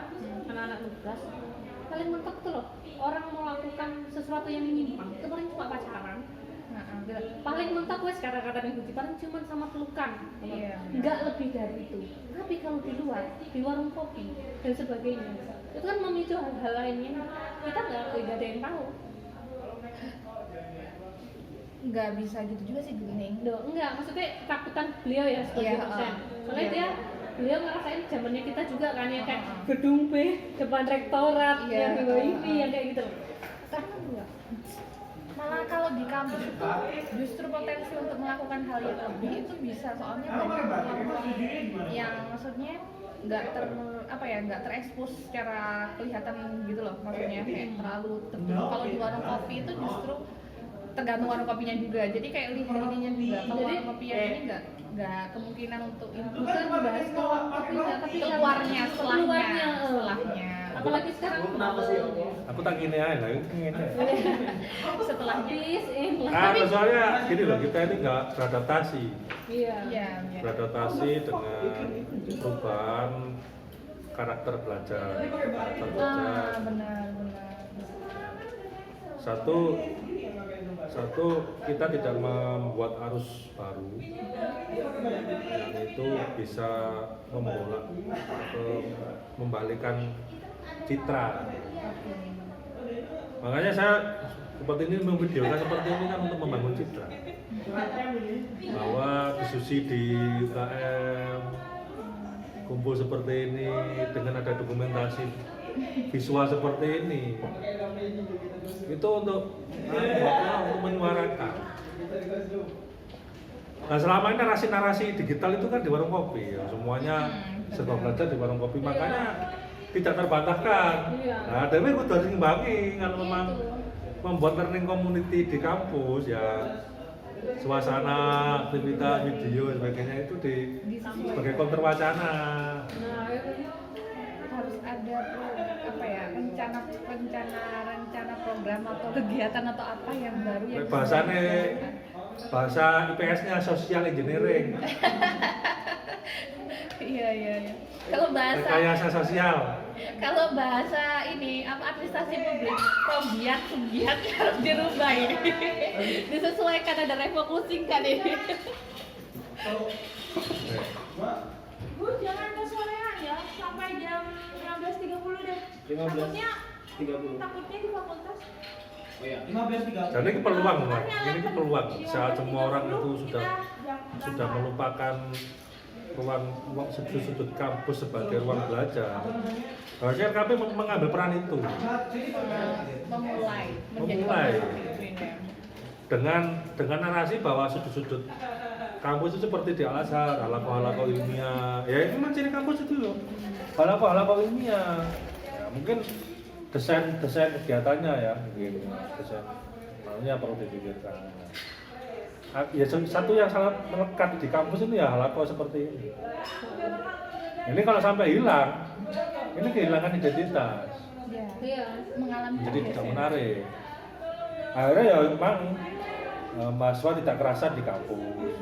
anak-anak nugas, paling mentok tuh loh orang melakukan sesuatu yang menyimpang itu paling cuma pacaran. Gitu. Paling mentok wes kata-kata Neng Putih paling cuma sama pelukan, Iya. nggak lebih dari itu. Tapi kalau di luar, di warung kopi dan sebagainya, itu kan memicu hal-hal lainnya kita nggak ada yang tahu. Nggak bisa gitu juga sih gini. Loh, enggak, maksudnya takutan beliau ya sebagai Iya, dosen. Soalnya iya. beliau ngerasain zamannya kita juga kan yang kayak gedung B depan rektorat, Iya, yang di bawah ini, yang kayak gitu. Sekarang enggak. Malah kalau di kampus itu justru potensi untuk melakukan hal yang lebih itu bisa, soalnya banyak yang maksudnya nggak terekspos secara kelihatan gitu loh, maksudnya kayak terlalu teduh. Kalau di warung kopi itu justru tergantung warung kopinya juga, jadi kayak lihat ininya juga. Kalau Jadi, warung kopi yang ini nggak kemungkinan untuk Bukan membahas ke warung kopi enggak, tapi keluarnya, setelahnya. Apalagi sekarang Aku tak gini aja lah. Setelahnya. Peace in love. Nah, soalnya gini loh, kita ini nggak beradaptasi. Iya. Iya. Beradaptasi dengan perubahan karakter belajar. Benar. Satu kita tidak membuat arus baru yang itu bisa membalikan citra. Makanya saya seperti ini memvideokan seperti ini kan untuk membangun citra, bahwa diskusi di UKM kumpul seperti ini dengan ada dokumentasi visual seperti ini, itu untuk menyuarakan. Nah selama ini narasi-narasi digital itu kan di warung kopi, ya. Semuanya serba belajar di warung kopi, makanya tidak terbantahkan. Nah Dewi kudu harus ngimbangi kalau memang membuat learning community di kampus ya, suasana, aktivitas, video, sebagainya itu sebagai counter wacana. Nah, Harus ada rencana program atau kegiatan atau apa yang baru yang Bahasa IPS-nya social engineering, iya. Kalau bahasa rekayasa sosial. Kalau bahasa ini apa administrasi publik, probiat, subjek harus dirubah ini. Disesuaikan, ada refocusing kan ini. Bu, jangan ke sorean ya, sampai jam 15.30 deh. 15.30. Takutnya di fakultas. Oh iya, 15.30. Dan ini peluang, Mbak. Ini peluang saat semua orang itu sudah melupakan ruang sudut-sudut kampus sebagai ruang belajar. Harusnya RKP mengambil peran itu Memulai Memulai. menjadi dengan narasi bahwa sudut-sudut kampus itu seperti di Al-Azhar, halaqah ilmiah. Ya itu memang ciri kampus itu loh. Halaqah ilmiah. Ya, mungkin desain kegiatannya ya, mungkin desain namanya perlu dipikirkan. Ya satu yang sangat melekat di kampus itu ya halaqah seperti ini. Ini kalau sampai hilang, ini kehilangan identitas. ya, Iya. mengalami Jadi tidak pergeseran. menarik. Akhirnya ya memang mahasiswa tidak kerasan di kampus.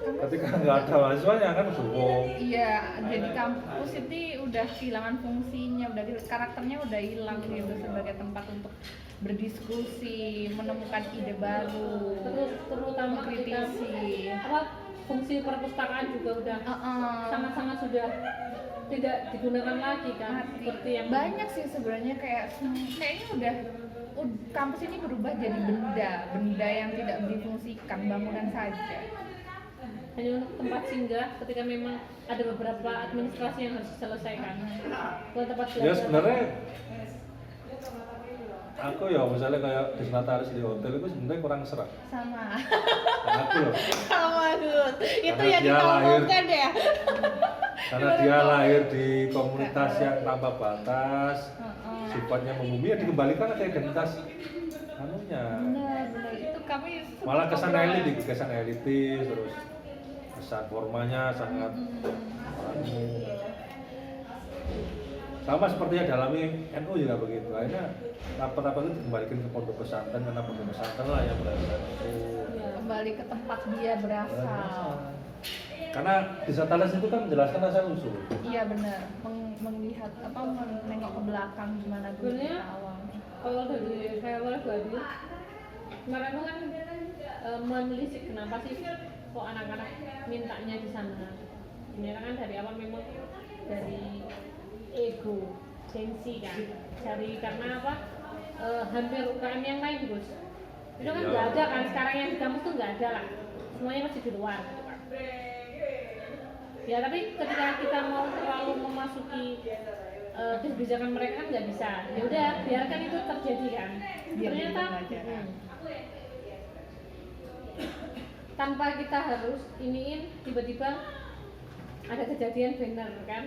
Ketika nggak ada mahasiswanya kan suwo. Iya, jadi kampus ini udah kehilangan fungsinya, udah karakternya udah hilang gitu sebagai tempat untuk berdiskusi, menemukan ide baru, Terutama ketika mengkritisi. fungsi perpustakaan juga udah sangat-sangat sudah tidak digunakan lagi kan, seperti yang banyak sih sebenarnya kayaknya udah kampus ini berubah jadi benda yang tidak difungsikan, bangunan saja. hanya untuk tempat singgah ketika memang ada beberapa administrasi yang harus diselesaikan. Bukan tempat belajar. Ya sebenarnya aku ya misalnya kayak disenataris di hotel itu sebenarnya kurang serak. Sama Aku loh. sama Gus, itu Karena yang dia kita lahir- omongkan ya. Karena dia lahir di komunitas yang tanpa batas, sifatnya membumi, ya dikembalikan ke identitas anunya. Benar itu kami Malah kesan obrolan. elit, kesan elitis, terus kesan formanya sangat sama seperti yang dialami NU juga begitu. Akhirnya rapat-rapat itu dikembalikan ke pondok pesantren karena pondok pesantren lah yang berasal itu. kembali ke tempat dia berasal. Karena di Satanas itu kan menjelaskan asal usul. Iya benar, melihat menengok ke belakang gimana dulu Sebenarnya, awalnya. kalau dari saya pribadi kemarin itu kan menelisik kenapa sih kok anak-anak mintanya di sana. Ternyata kan dari awal memang dari ego, gengsi kan, karena apa, hampir UKM yang lain Gus itu kan Iya. nggak ada kan, sekarang yang di kampus tuh nggak ada lah, semuanya masih di luar gitu kan. Ya tapi ketika kita mau terlalu memasuki kebijakan mereka kan nggak bisa, ya udah biarkan itu terjadi kan. Biar Ternyata jadi pembelajaran. tanpa kita harus iniin, tiba-tiba ada kejadian banner kan.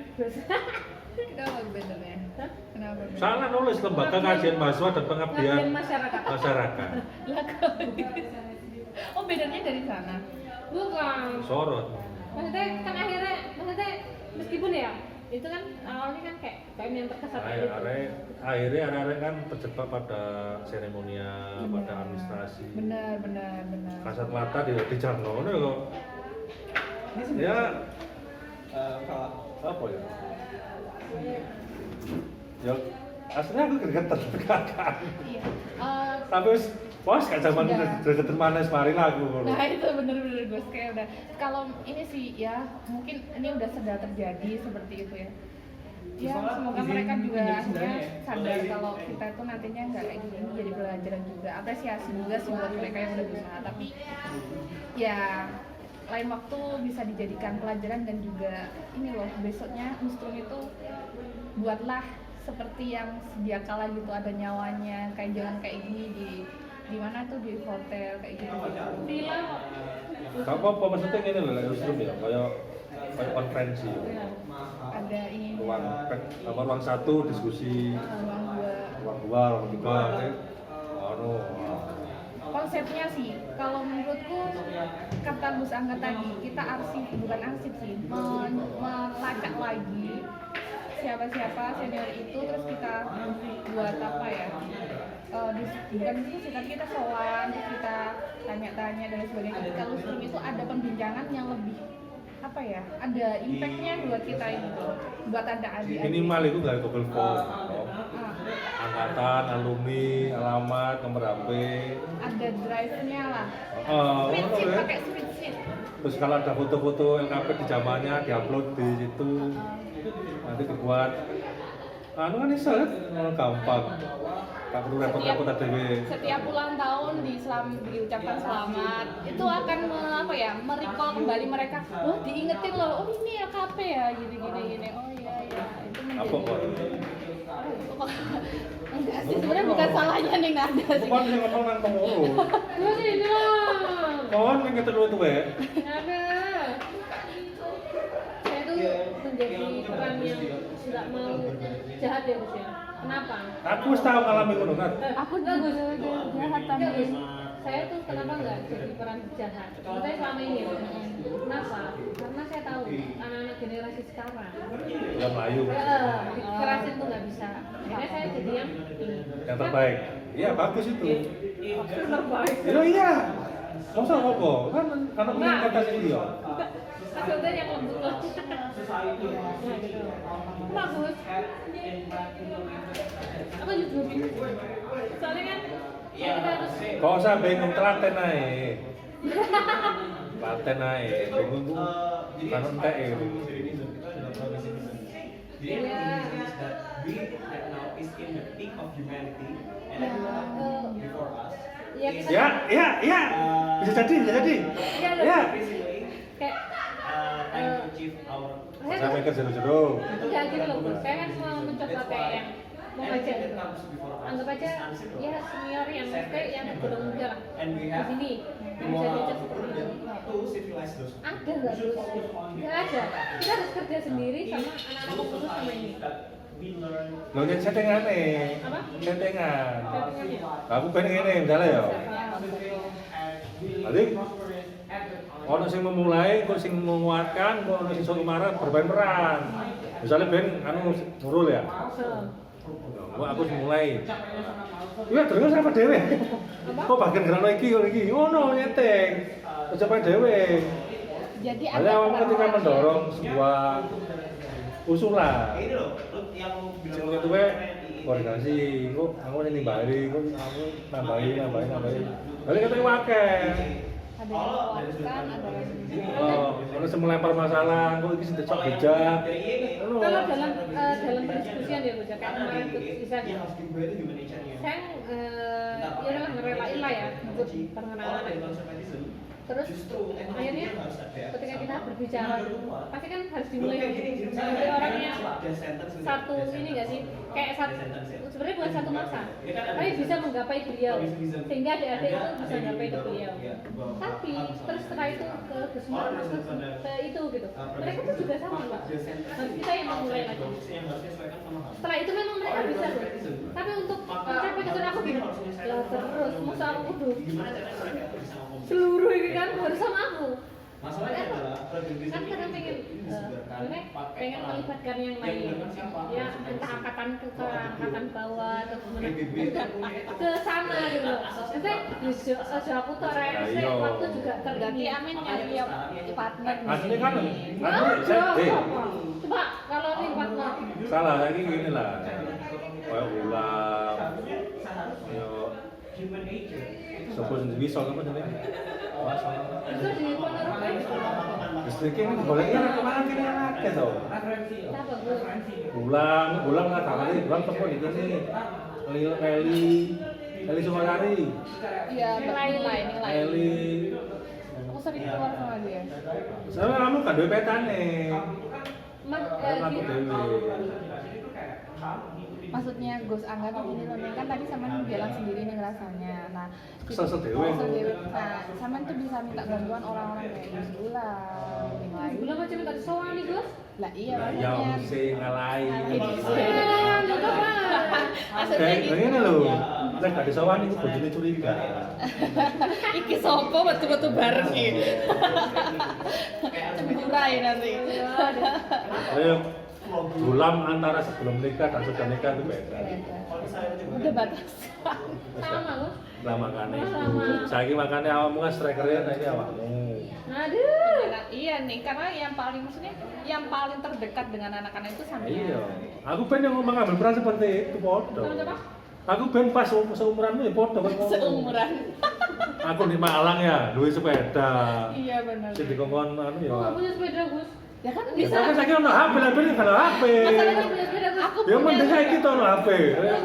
Kenapa benernya? Hah? Kenapa bener? Salah nulis lembaga kajian mahasiswa dan pengabdian Pengabdian masyarakat. masyarakat. Lah, kok oh bedanya dari sana. Bukan. Sorot. Maksudnya kan akhirnya, meskipun ya itu kan awalnya kan kayak yang terkesan kayak gitu. Akhirnya anak-anak kan terjebak pada seremonial, pada administrasi. Benar. Kasat mata di Jarno kok. Ya apa ya? Ya aslinya aku gregeter kakak. Iya. Tapi wis wes gak zaman Sudah. gregeter manis mari lagu. Nah itu bener Gus, kayak udah kalau ini sih ya mungkin ini udah sedang terjadi seperti itu ya. Ya semoga mereka juga akhirnya sadar kalau kita itu nantinya nggak kayak gini, ini jadi pelajaran juga, apresiasi juga sih buat mereka yang udah berusaha. Tapi ya lain waktu bisa dijadikan pelajaran dan juga ini loh besoknya Nustrum itu buatlah seperti yang sedia kala gitu, ada nyawanya, kayak jangan kayak gini di mana tuh di hotel kayak gitu. Film. Kamu apa maksudnya gini loh, Nustrum ya, kayak konferensi. Ada ini Ruang satu diskusi, ruang dua. ruang dua, ruang tiga, Konsepnya sih, kalau menurutku kata Gus Angga tadi, kita bukan arsip sih, melacak lagi siapa-siapa senior itu, terus kita buat apa ya? Bukan diskusi, tapi kita soal, terus kita tanya-tanya dan sebagainya. Kalau Nustrum itu ada pembincangan yang lebih apa ya, ada impactnya buat kita ini tuh, buat ada adik-adik. Minimal itu nggak Google Form, Ah, angkatan, alumni, alamat, nomor HP. ada drive-nya lah. Oh, Spreadsheet, ya. pakai spreadsheet. Terus kalau ada foto-foto LKP di zamannya diupload di situ, nanti dibuat. Anu kan bisa kan, gampang. Gak perlu repot-repot ADW. Setiap ulang tahun diucapkan selamat, itu akan merecall kembali mereka. Oh, diingetin loh, oh ini LKP ya, gini. Oh iya, itu menjadi. Apa kok? Enggak sih, sebenarnya bukan salahnya nih, nggak ada sih. Bukan yang ngomong nang pengurus. Lu sih dong. Kon yang ketelu itu ya. Ada. Saya tuh menjadi orang yang tidak mau jahat ya Gus ya. Kenapa? Aku wis tau ngalami ngono kan. Aku Enggak, Gus. jahat Enggak, tapi Gus. Saya tuh kenapa enggak jadi peran jahat? Saya selama ini ya. Kenapa? Karena saya tahu anak-anak generasi sekarang Ya Melayu. dikerasin tuh nggak bisa. Akhirnya saya jadi yang ini. Yang terbaik. Iya bagus itu. Terbaik. Ya iya. Masa apa? Kan karena punya kata sendiri ya. Maksudnya yang lembut loh. Nah gitu. Bagus. Apa juga bingung. Soalnya kan ya kita harus Kok usah bingung telaten ae. Telaten ae. Bingung ku kan entek ya. ya kita Ya. Bisa jadi. Ya. kayak saya Saya tuh mikir jero-jero. enggak gitu loh Gus. Saya kan mau mencoba kayak yang mau ngajak gitu. Anggap aja ya senior yang maksudnya yang tergolong muda lah di sini bisa diajak seperti ini. Ada nggak Gus? Nggak ada. Kita harus kerja sendiri sama anak-anak pengurus sama ini. Lo jadi settingan nih. Apa? Settingan. Settingannya? Aku pengen ini misalnya ya. Jadi ono sing memulai, kok sing menguatkan, kok ono sing sok marah bermain peran. Misalnya ben anu nurul ya. Kok aku sing mulai. Iya terus sama dhewe. Kok bagian gerakno iki ngono nyeteng. Aja pae dhewe. jadi Ada awam ketika mendorong sebuah usulan. Jenenge itu we koordinasi, kok aku ini bari, kok aku nambahin. Balik kata wakil. ada yang melakukan, ada yang Kalau semulai masalah, kok ini sudah cok bijak. Kalau dalam pendiskusian ya Gus, ya, kayak kemarin tuh bisa saya ya udah ngerelain lah ya untuk pengenalan. Terus akhirnya ketika kita berbicara pasti kan harus dimulai dari orangnya satu ini nggak sih kayak sebenarnya bukan satu masa tapi bisa menggapai beliau sehingga adik-adik itu bisa menggapai ke beliau tapi terus setelah itu ke semua masuk ke itu gitu mereka tuh juga sama Pak harus kita yang memulai lagi setelah itu memang mereka bisa loh tapi untuk mencapai ke sana aku bilang lah terus masa aku kudu seluruh ini kan harus sama aku. Masalahnya adalah kan kadang pengen melibatkan yang lain, ya entah angkatan ke angkatan bawah atau kemana, ke sana gitu loh. Maksudnya aku tuh saya waktu juga terganti amin nyari partner. Asli kan, Coba kalau nih partner. salah lagi gini lah, kayak ulang, yo, sebut sendiri soal apa namanya? Itu di Ponorogo. Listriknya ini bolehnya kemana kini anaknya tau? Kenapa Bu? Ulang lah kali, ulang toko di sini. Eli Sumakari. iya nilai. Eli. Aku sering keluar sama dia. Soalnya kamu kan dua petane. Mas, Aku dewe. Maksudnya Gus Angga tuh gini loh, Neng, kan tadi Saman jalan sendiri nih ngerasanya. Nah, Kesel dewe. Nah, Saman tuh bisa minta bantuan orang-orang kayak Gus Ulang, yang lain. Gula macam minta disowan nih Gus. Lah iya Ya maksudnya. mesti ngalahin. Maksudnya Kayak gitu. ngene lho. Lek gak disawan iku bojone curiga. Iki sopo betul-betul bareng nih. Cemburai nanti. Ayo bulan antara sebelum nikah dan sudah nikah itu beda. Udah batas. Sama loh. Lah makane. Sama. Saiki makane awakmu kan strikernya nah ini awakmu. Aduh. Iya nih, karena yang paling maksudnya yang paling terdekat dengan anak-anak itu sampean. Iya. Aku pengen ngomong ambil peran seperti itu podo. Sama-sama. Aku ben pas seumuranmu ya podo koyo ngono. Seumuran. Aku di Malang ya, duwe sepeda. Iya benar. Sing dikongkon anu ya. Oh, nggak punya sepeda, Gus. Ya kan Bisa bisa. kan saiki ono HP, lah ben kalau HP. Masalahnya nggak punya sepeda, Gus. Aku Ya punya. mending saiki to ono HP. Bisa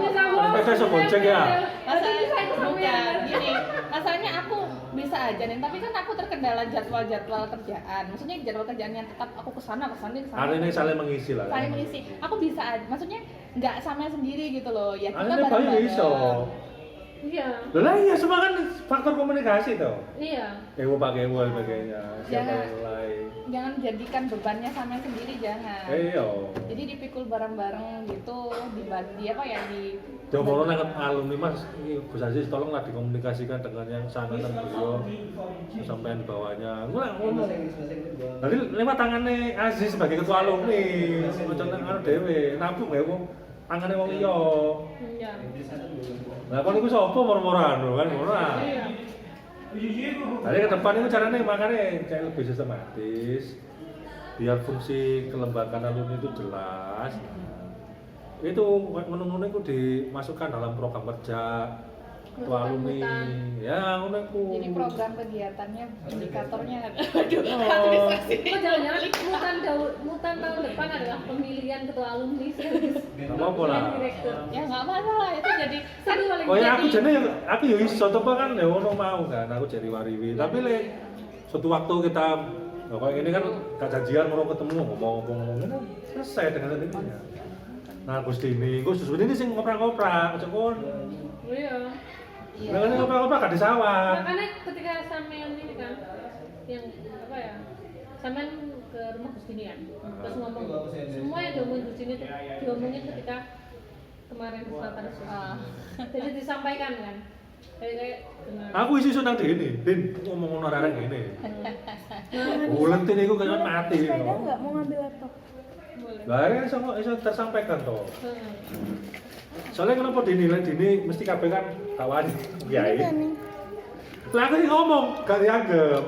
Sepeda iso gojek ya. Masalahnya bukan gini, masalahnya aku bisa aja nih, tapi kan aku terkendala jadwal kerjaan. Maksudnya jadwal kerjaan yang tetap aku kesana. Hari ini saling mengisi lah. Saling mengisi. Aku bisa aja, maksudnya nggak sama sendiri gitu loh. Ya kita Hari ini bayi bareng-bareng. iso. Iya. Lah iya semua kan faktor komunikasi toh. Iya. Ewo pakai ewo dan sebagainya. Siapa Jangan. yang mulai? Jangan jadikan bebannya sama sendiri, jangan. Iya. Jadi dipikul bareng-bareng gitu, dibagi apa ya di. Jomono nang alumni Mas, ini Gus Aziz tolonglah dikomunikasikan dengan yang sana dan beliau sampai di bawahnya. Gue ngomong. Nanti lewat tangannya Aziz sebagai ketua alumni, macam anu dewe, nampung ya wong tangannya wong iya. Iya. Nah kalau itu sapa moro-moran kan ngono ah. Iya. Jadi ke depan itu caranya makanya kayak lebih sistematis, biar fungsi kelembagaan alumni itu jelas. Itu menurut itu dimasukkan dalam program kerja ketua alumni. Ya, ngono iku. Jadi program kegiatannya, indikatornya. Oh. Oh, jangan-jangan mutan tahun depan adalah pemilihan ketua alumni serius. Enggak apa-apa lah. Direktur. Ya nggak masalah, itu jadi Seru paling Oh ya jadi. aku jane aku yo iso to kan ya ngono mau kan aku jadi wariwi. Tapi le suatu waktu kita kayak ini kan gak janjian mau ketemu ngomong-ngomong ini kan selesai dengan sendirinya. Nah Gus Dini, Gus ini sing ngoprak-ngoprak, cek kon. Oh iya. iya. Lah ini ngoprak-ngoprak gak disawat. Makanya ketika sampean ini kan yang apa ya? Sampean ke rumah Gus Dinian. Terus ngomong semua yang diomongin Gus Dini itu diomongin ketika kemarin Selatan Ah. Jadi disampaikan kan. Kayak dengan Aku isi nang Dini, Din ngomong ngono arek ngene. Bulan ini aku kayak mati. Sepeda nggak mau ngambil laptop. boleh. Lah ini iso tersampaikan toh. Heeh. Soalnya kenapa dinilai Dini mesti kabeh kan kawan kiai. Ini kan nih. Lah aku sih ngomong, gak dianggap.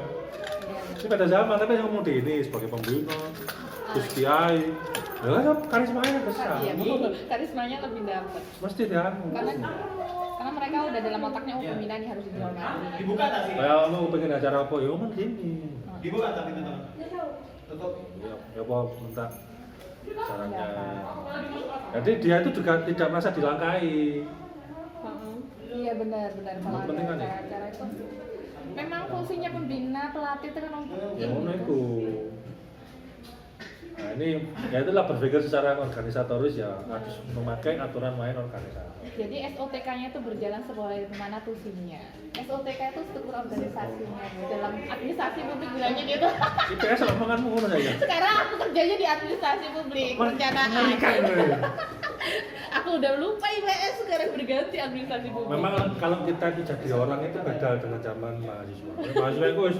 Ini pada zaman tapi saya ngomong Dini sebagai pembina, terus kiai. Lah kan karismanya besar. Iya, betul. Karismanya lebih dapat. Mesti dianggap. Karena mereka udah dalam otaknya pembina nih harus dihormati. Dibuka tapi Kayak kamu pengen acara apa ya ngomong Dini. dibuka tapi tutup. Tutup. Ya apa minta caranya. Jadi dia itu juga tidak merasa dilangkai. Heeh. Iya benar kalau Penting kan ada ya? acara itu. Memang fungsinya pembina pelatih itu kan untuk Ya ngono iku. Nah ini ya itulah berpikir secara organisatoris ya harus memakai aturan main organisasi. jadi SOTK-nya itu berjalan sebagaimana tusinya. SOTK itu struktur organisasinya dalam administrasi publik bilangnya gitu. IPS omonganmu ngono saja. Sekarang aku kerjanya di administrasi publik, perencanaan. Aku udah lupa IPS sekarang berganti administrasi publik. Memang kalau kita itu jadi orang itu beda dengan zaman mahasiswa. Mahasiswa itu wis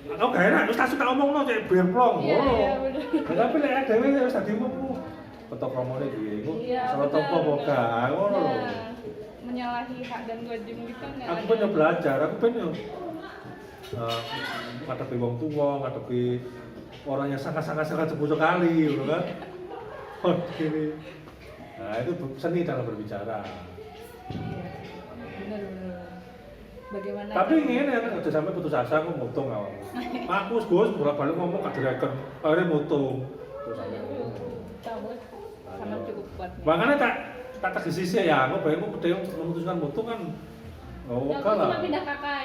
aku gak enak, terus tak suka ngomong kayak berplong. Iya, ngono. iya, bener. Nah, tapi lek dhewe wis dadi umum. Ketok romone piye? Iku Iya, salah bener, topo apa bener. gak ngono lho. Nah, menyalahi hak dan kewajiban gitu nggak Aku ada. pengen belajar, aku pengen ngadepi wong tua, ngadepi orang yang sangat sepuh sekali, gitu kan? Oh, gini. Nah itu seni dalam berbicara. Bener. Bagaimana? Tapi ini kan udah sampai putus asa, aku mutung awal. Aku Gus bolak-balik ngomong gak direken, akhirnya mutung. Terus sampai ngomong. Tahu. Karena cukup kuat. Makanya tak tegesi sih ya, aku bayang aku yang memutuskan mutung kan. Oh, Ya, enggak aku lah. cuma pindah kakak.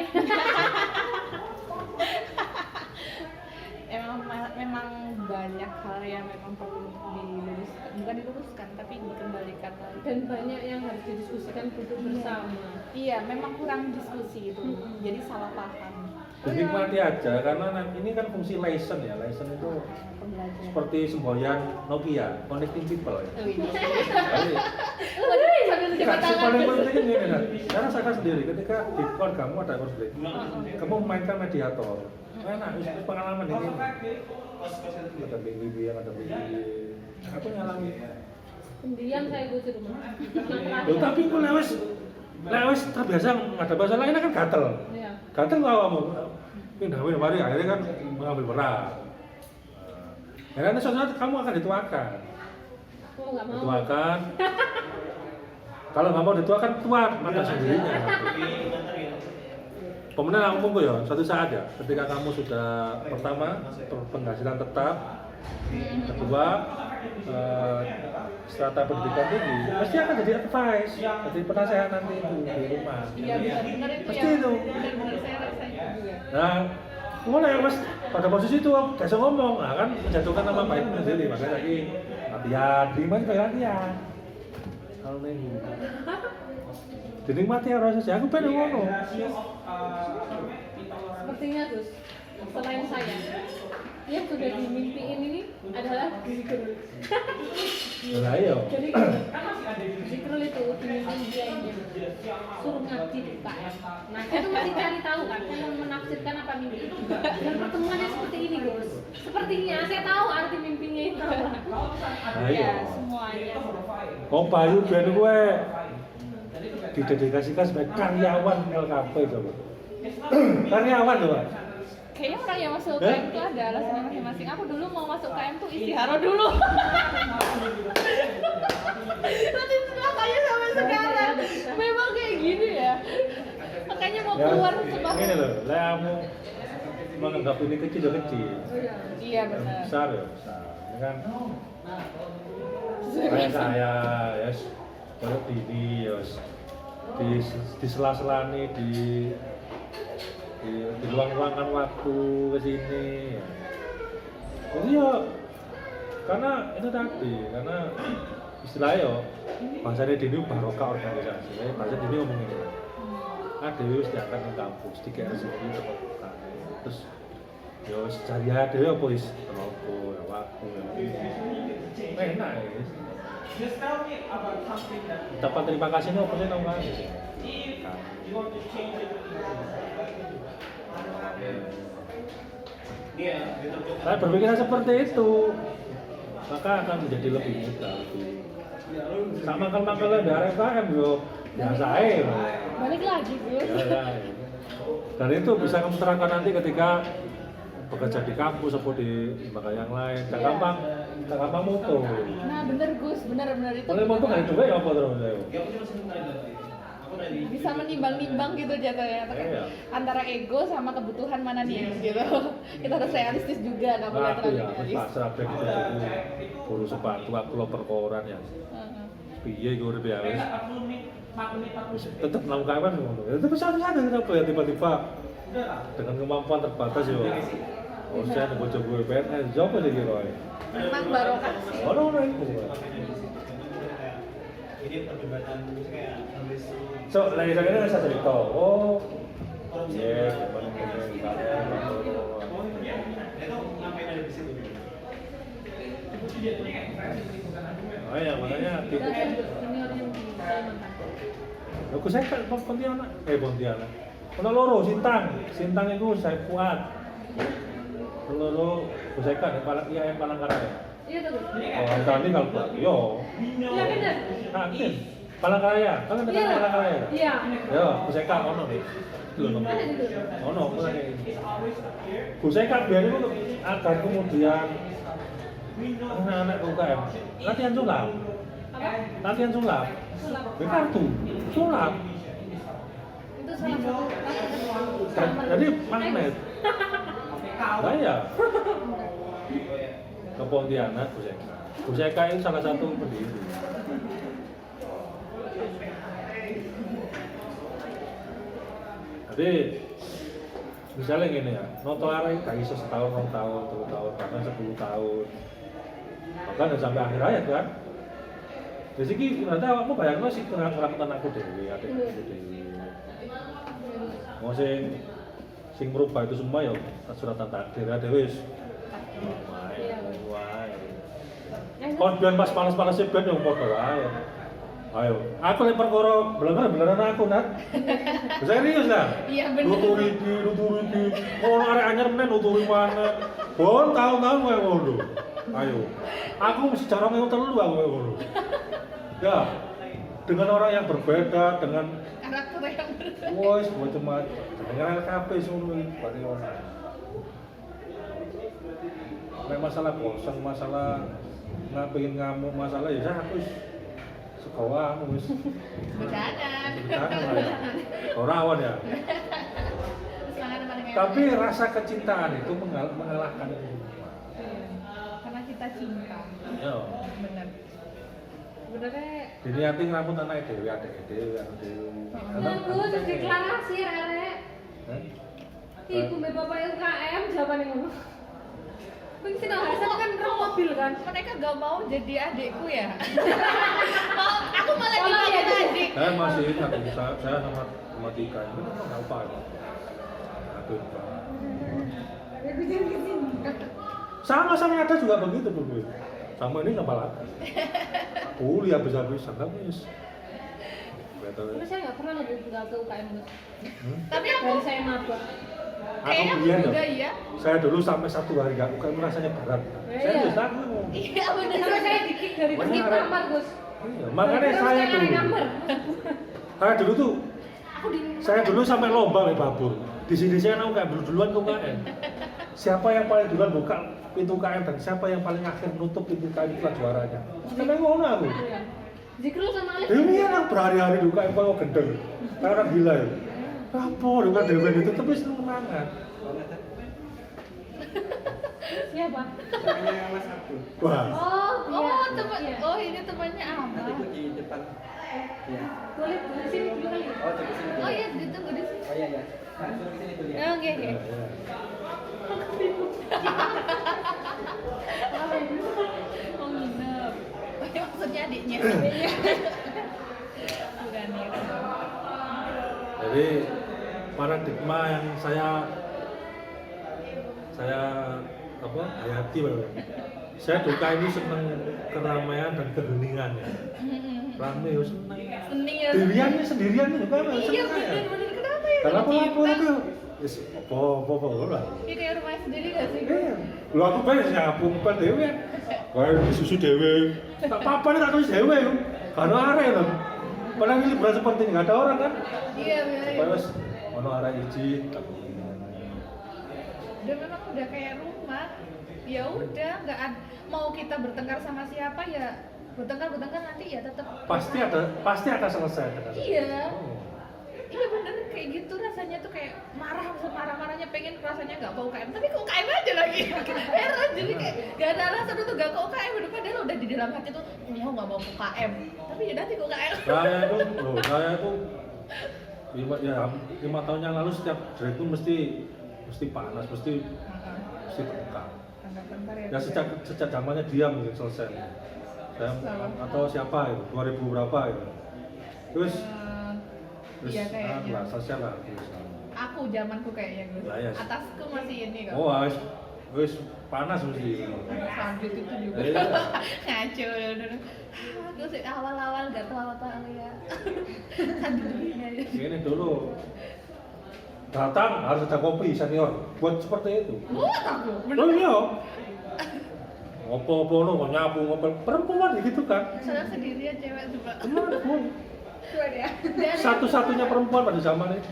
Memang banyak hal yang memang perlu diluruskan, bukan diluruskan tapi dikembalikan lagi. Dan banyak yang harus didiskusikan duduk bersama. Iya, memang kurang diskusi itu, jadi salah paham. Dinikmati aja, karena ini kan fungsi license ya, license itu Pembelajaran. seperti semboyan Nokia, connecting people ya. Oh, iya. Jadi, Waduh, sambil Enggak, jabat sih tangan. paling penting ini kan. Karena saya sendiri ketika di kamu ada konflik, kamu memainkan mediator. Enak, itu pengalaman ini. Ada BBB yang ada BBB. Aku nyalami. Pendiam saya Gus di rumah. Loh, tapi kok lewes terbiasa ada bahasa lain kan gatel. Iya. Gatel kok kamu. Pindah mari akhirnya kan mengambil berat. Akhirnya suatu saat kamu akan dituakan. Oh nggak mau. Dituakan. Kalau nggak mau dituakan, tuak mata sendirinya. Pemenang umum ya, suatu saat ya, ketika kamu sudah pertama penghasilan tetap, kedua strata pendidikan tinggi, pasti akan jadi advice, jadi penasehat nanti itu di rumah. Iya benar itu Pasti ya. itu. Benar saya rasain juga. Nah, mulai mas pada posisi itu biasa ngomong, nah kan menjatuhkan nama baikmu sendiri, makanya lagi latihan, dinikmati kayak latihan. Kalau nih, dinikmati harus saja. Aku pengen ngomong. Sepertinya Gus, selain saya, yang sudah dimimpiin ini adalah Zikrul. Nah, ayo. Jadi Zikrul itu dimimpiin dia ini suruh ngaji di UKM. Nah, saya tuh masih cari tahu kan, saya mau menafsirkan apa mimpi itu. Dan pertemuannya seperti ini Gus. Sepertinya saya tahu arti mimpinya itu. Nah, Ya iya. semuanya. Kau Bayu ben gue didedikasikan sebagai karyawan LKP coba. Karyawan coba. Kayaknya orang yang masuk UKM itu ada alasannya masing-masing. Aku dulu mau masuk UKM tuh istihara dulu. Nanti makanya sampai sekarang memang kayak gini ya. Makanya mau keluar sebab. Ini loh, lah kamu menganggap ini kecil ya kecil. Iya benar. Besar ya besar. Ini kan kayak saya ya kalau ini ya di sela-sela nih di luang-luangan waktu ke sini ya. Jadi ya karena itu tadi karena istilahnya bahasanya dini barokah organisasi bahasa dini ngomong ini ada wis diangkat ke kampus di rezeki terbuka terus ya cari ada ya apa wis tenaga ya waktu ya enak ya ucapan terima kasih ini apa sih namanya saya berpikiran seperti itu maka akan menjadi lebih mudah sama kalau dari RFKM yo biasa aja Balik lagi Gus. dan itu bisa kamu terangkan nanti ketika bekerja di kampus atau di lembaga yang lain tak gampang moto Nah bener Gus, bener itu. boleh moto nggak juga ya apa terus Bisa menimbang-nimbang gitu jatuhnya. Iya. Antara ego sama kebutuhan mana nih gitu. Kita harus realistis juga, nggak boleh aku terlalu ya idealis. pasrah deh gitu guru sepatu aku lo perkoran ya Heeh. piye gue udah biasa tetap melakukan apa ngono ya tapi satu-satu kenapa ya tiba-tiba dengan kemampuan terbatas yo saya nunggu gue PNS siapa lagi Roy Memang barokah sih. orang itu Ini perdebatan kayak nulis so lagi saya cerita oh iya itu ngapain ada di situ? oh ya makanya Dan titik senior yang di Kalimantan. aku saya kan Pontianak Pontianak ono loro Sintang itu saya kuat loro saya kan yang Palangkaraya Iya tuh Gus. oh tadi kalau yo Iya benar. Hakim Palangkaraya kan ada Iya. Palangkaraya Iya. yo saya kan ono nih lho Ada di situ. ono mulai saya kan biar itu agar kemudian anak-anak UKM latihan sulap Apa? latihan sulap Sulap. kartu sulap Itu salah satu. jadi magnet saya ke Pontianak Buseka itu salah satu pendiri jadi misalnya gini ya noto arek gak iso setahun 2 tahun 3 tahun bahkan 10 tahun bahkan sampai akhir hayat kan jadi ini nanti awakmu bayangno sih ngelakukan aku dewi adikku dewi mau sing merubah itu semua ya suratan takdir ada wis kon biar pas panas-panasnya ben yang padha wae ayo aku lek perkara beneran aku Nat serius lah Iya bener. nuturi iki ngono arek anyar meneh nuturi mana bon tahun-tahun kowe ngono Ayo, aku mesti jarang yang terlalu aku ngono. Ya, dengan orang yang berbeda, dengan karakter yang berbeda. voice macam-macam, dengan LKP semua ini berarti orang. Nek masalah bosan, masalah pengen ngamuk, masalah ya saya aku sekolah wis Bercanda. orang awan ya. Semangat dengan Tapi rasa kecintaan itu mengalahkan itu. karena kita cinta. Ya. Benar. Sebenarnya Diniati ngramut anak dhewe, adek dhewe, anu dhewe. Gus deklarasi rek. Hah? Ibu mbek bapak UKM jawabane ngono. Kuwi sing hasil kan rong mobil kan. Mereka gak mau jadi adikku ya. Mau aku malah Tolong ya, jadi Gus. adik. Saya masih ingat saya sama Tika ini nggak apa itu. Aduh, Pak. Sama ada juga begitu dulu. Sama ini nggak lagi. Kuliah habis-habisan tapi Tapi saya nggak pernah lebih tinggal ke UKM Gus. Tapi aku Dari saya mabuk. kayaknya aku biar juga loh. iya. Saya dulu sampai 1 hari nggak bukan rasanya berat. Saya Iya. bisa aku. Iya benar. Karena saya dikik dari pergi Benar. kamar Gus. Iya, makanya Terus saya lari dulu. kamar. Saya dulu sampai lomba nih babur. Di sini saya nggak duluan ke UKM. Siapa yang paling duluan buka pintu UKM dan siapa yang paling akhir nutup pintu UKM itulah juaranya. Sampai ngono aku. Iya. Zikrul sama Alif. Ini yang berhari-hari di UKM kalau gendeng. Karena gila ya. Apa dengan dewan itu tapi seneng banget. Siapa? Namanya Mas Abdul. Wah. Oh, Oh, iya. teman. Iya. Oh, ini temannya Abah. Itu di depan. Iya. Boleh di sini dulu kali. Oh, di sini. Oh iya, ditunggu di sini. Oh iya ya. Nah, suruh ke sini dulu ya. Oh, oke, oke. Ya, ya. Oh, nginep. Oh, iya, maksudnya adiknya. Bukan ya. Jadi paradigma yang saya apa hayati Bapak. Saya duka ini seneng keramaian dan keheningan ya. Rame ya seneng. Seni ya. Sendiriannya sendirian juga kan Iya, seneng ya. benar-benar kenapa ya? Karena Kalau apa cinta, itu? Wis apa lah. ya kayak rumah sendiri gak sih? Iya. Lho aku pengen nyapu ngepel dhewe. Kayak disusu dhewe. Tak apa-apa nek tak tulis dhewe yo. Karena arek lho. Padahal ini liburan seperti ini nggak ada orang kan? Iya, benar. Supaya wis ono arek izin. Udah memang udah kayak rumah. Ya udah, nggak mau kita bertengkar sama siapa ya bertengkar nanti ya tetap Pasti ada selesai. Iya. Iya bener kayak gitu rasanya tuh kayak marah-marahnya pengen rasanya nggak mau UKM tapi ke UKM aja lagi heran jadi kayak gak ada alasan untuk gak ke UKM padahal udah di dalam hati tuh nggak mau ke UKM tapi ya nanti ke UKM. Saya itu 5 tahun yang lalu setiap drive itu mesti panas, mesti tegang. Ya sejak zamannya dia mungkin selesai. Saya atau siapa itu 2000 berapa itu. Terus iya kayaknya. selesai lah. Aku zamanku kayaknya Gus. Lah, ya. Atasku masih ini kok. Oh, wis panas mesti. Lanjut itu juga. Iya. Ngaco bener. Aku sih awal-awal gak tahu apa-apa ya. Kan Ini dulu datang harus ada kopi senior buat seperti itu. Buat aku. Oh iya. Ngopo-ngopo no, nyapu ngopel perempuan gitu kan. Saya sendirian cewek coba. Kuat ya. Satu-satunya perempuan pada zaman itu.